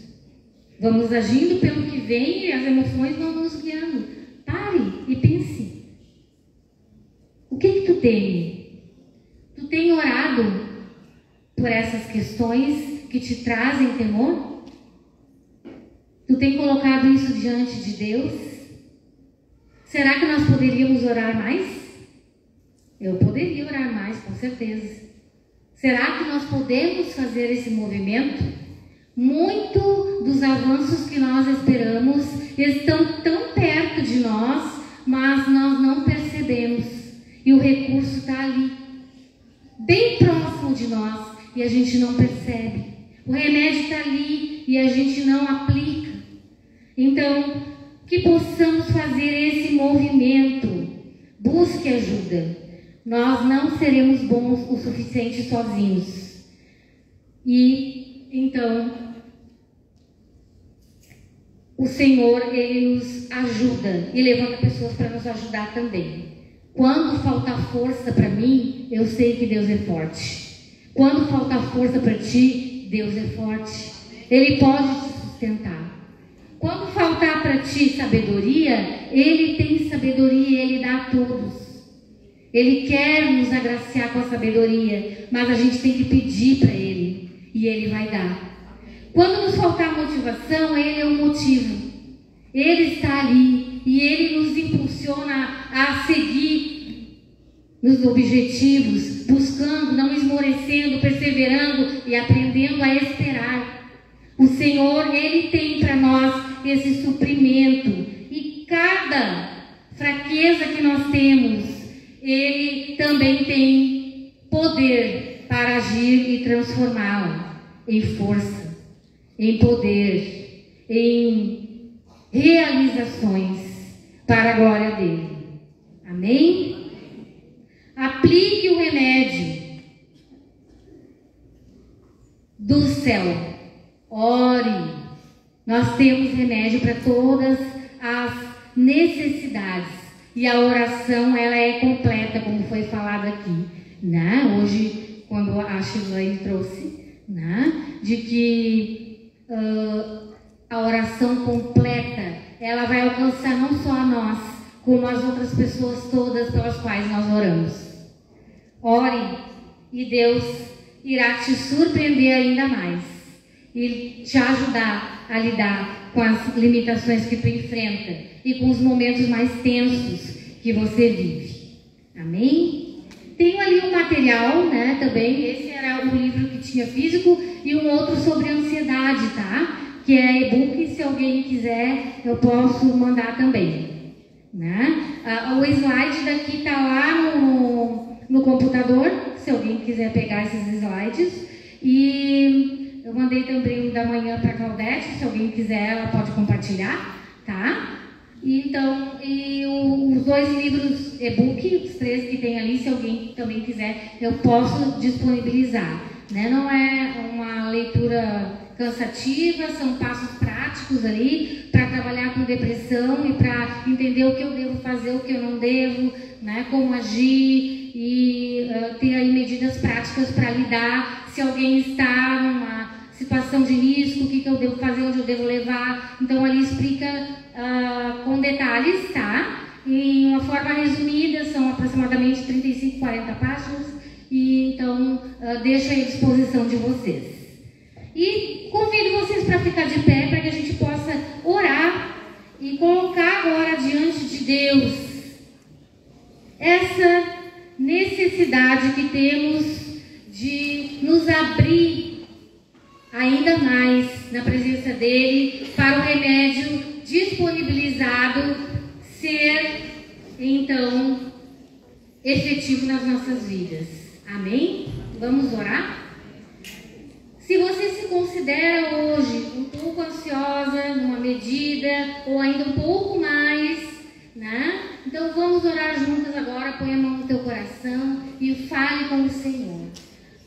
[SPEAKER 1] Vamos agindo pelo que vem e as emoções vão nos guiando. Pare e pense. O que tu teme? Tu tem orado por essas questões que te trazem temor? Tu tem colocado isso diante de Deus? Será que nós poderíamos orar mais? Eu poderia orar mais, com certeza. Será que nós podemos fazer esse movimento? Muito dos avanços que nós esperamos estão tão perto de nós, mas nós não percebemos. E o recurso está ali, bem próximo de nós, e a gente não percebe. O remédio está ali e a gente não aplica. Então, que possamos fazer esse movimento. Busque ajuda. Nós não seremos bons o suficiente sozinhos. E, então, o Senhor, Ele nos ajuda e levanta pessoas para nos ajudar também. Quando faltar força para mim, eu sei que Deus é forte. Quando faltar força para ti, Deus é forte. Ele pode te sustentar. Quando faltar para ti sabedoria, Ele tem sabedoria e Ele dá a todos. Ele quer nos agraciar com a sabedoria, mas a gente tem que pedir para Ele e Ele vai dar. Quando nos faltar motivação, Ele é o motivo. Ele está ali e Ele nos impulsiona a seguir nos objetivos, buscando, não esmorecendo, perseverando e aprendendo a esperar. O Senhor, Ele tem para nós esse suprimento. E cada fraqueza que nós temos, Ele também tem poder para agir e transformá-la em força, em poder, em realizações para a glória dele. Amém? Aplique o remédio do céu. Ore. Nós temos remédio para todas as necessidades. E a oração, ela é completa, como foi falado aqui, né? Hoje, quando a Shirley trouxe, né? De que a oração completa, ela vai alcançar não só a nós, como as outras pessoas todas pelas quais nós oramos. Ore e Deus irá te surpreender ainda mais e te ajudar a lidar com as limitações que tu enfrenta e com os momentos mais tensos que você vive. Amém? Tenho ali um material, né, também. Esse era o livro que tinha físico e um outro sobre ansiedade, tá? Que é e-book. Se alguém quiser, eu posso mandar também, né? O slide daqui tá lá no computador, se alguém quiser pegar esses slides. E eu mandei também da manhã para a Claudete, se alguém quiser, ela pode compartilhar, tá? Então, os 2 livros e-book, os 3 que tem ali, se alguém também quiser, eu posso disponibilizar, né? Não é uma leitura cansativa, são passos práticos ali para trabalhar com depressão e para entender o que eu devo fazer, o que eu não devo, né? Como agir e ter aí medidas práticas para lidar se alguém está numa situação de risco, o que eu devo fazer, onde eu devo levar. Então ali explica com detalhes, tá? Em uma forma resumida, são aproximadamente 35, 40 páginas, e então deixo aí à disposição de vocês. E convido vocês para ficar de pé, para que a gente possa orar e colocar agora diante de Deus essa necessidade que temos de nos abrir ainda mais na presença dele, para o remédio disponibilizado ser, então, efetivo nas nossas vidas. Amém? Vamos orar? Se você se considera hoje um pouco ansiosa, numa medida, ou ainda um pouco mais, né? Então vamos orar juntas agora, põe a mão no teu coração e fale com o Senhor.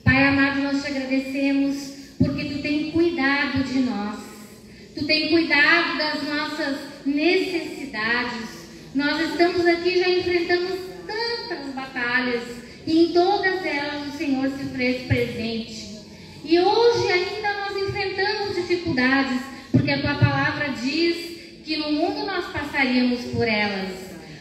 [SPEAKER 1] Pai amado, nós te agradecemos porque tu tem cuidado de nós. Tu tem cuidado das nossas necessidades. Nós estamos aqui, já enfrentamos tantas batalhas e em todas elas o Senhor se fez presente. E hoje ainda nós enfrentamos dificuldades, porque a tua palavra diz que no mundo nós passaríamos por elas.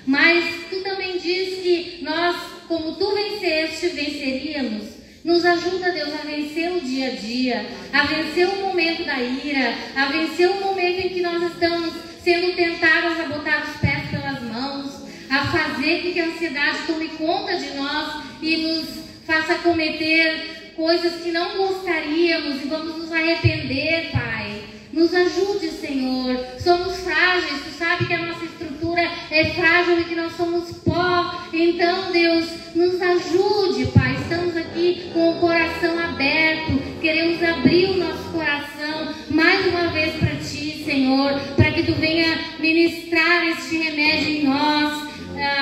[SPEAKER 1] Mas tu também diz que nós, como tu venceste, venceríamos. Nos ajuda, Deus, a vencer o dia a dia, a vencer o momento da ira, a vencer o momento em que nós estamos sendo tentadas a botar os pés pelas mãos, a fazer com que a ansiedade tome conta de nós e nos faça cometer coisas que não gostaríamos e vamos nos arrepender, Pai. Nos ajude, Senhor. Somos frágeis, tu sabe que a nossa estrutura é frágil e que nós somos pó. Então, Deus, nos ajude, Pai. Estamos aqui com o coração aberto, queremos abrir o nosso coração mais uma vez para Ti, Senhor, para que Tu venha ministrar este remédio em nós,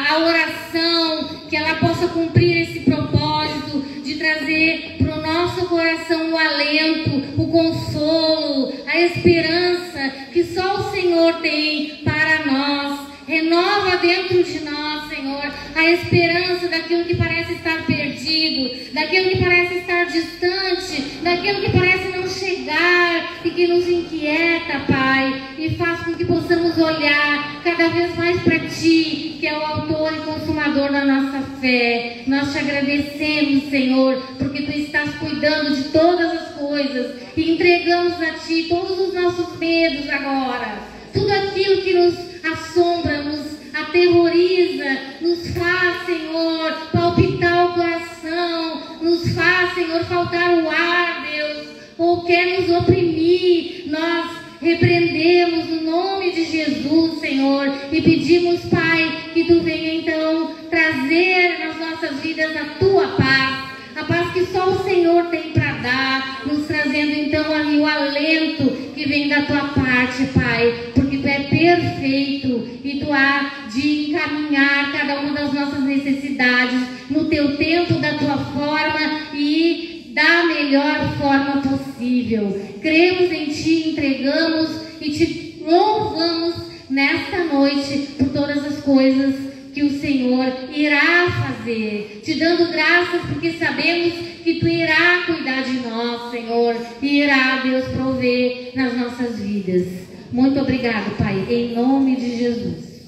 [SPEAKER 1] a oração, que ela possa cumprir esse propósito de trazer para o nosso coração o alento, o consolo, a esperança que só o Senhor tem para nós. Renova dentro de nós, Senhor, a esperança daquilo que parece estar perdido, daquilo que parece estar distante, daquilo que parece não chegar e que nos inquieta, Pai, e faz com que possamos olhar cada vez mais para Ti, que é o autor e consumador da nossa fé. Nós Te agradecemos, Senhor, porque Tu estás cuidando de todas as coisas e entregamos a Ti todos os nossos medos agora, tudo aquilo que nos assombra, nos aterroriza, nos faz, Senhor, palpitar o coração, nos faz, Senhor, faltar o ar, Deus, ou quer nos oprimir. Nós repreendemos no nome de Jesus, Senhor, e pedimos, Pai, que Tu venha então trazer nas nossas vidas a Tua paz, a paz que só o Senhor tem para dar, nos trazendo então ali o alento que vem da Tua parte, Pai, porque Tu é perfeito e Tu há de encaminhar cada uma das nossas necessidades no Teu tempo, da Tua forma e da melhor forma possível. Cremos em Ti, entregamos e Te louvamos nesta noite por todas as coisas que o Senhor irá fazer, Te dando graças porque sabemos que Tu irá cuidar de nós, Senhor, e irá, Deus, prover nas nossas vidas. Muito obrigado, Pai, em nome de Jesus.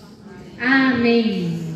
[SPEAKER 1] Amém.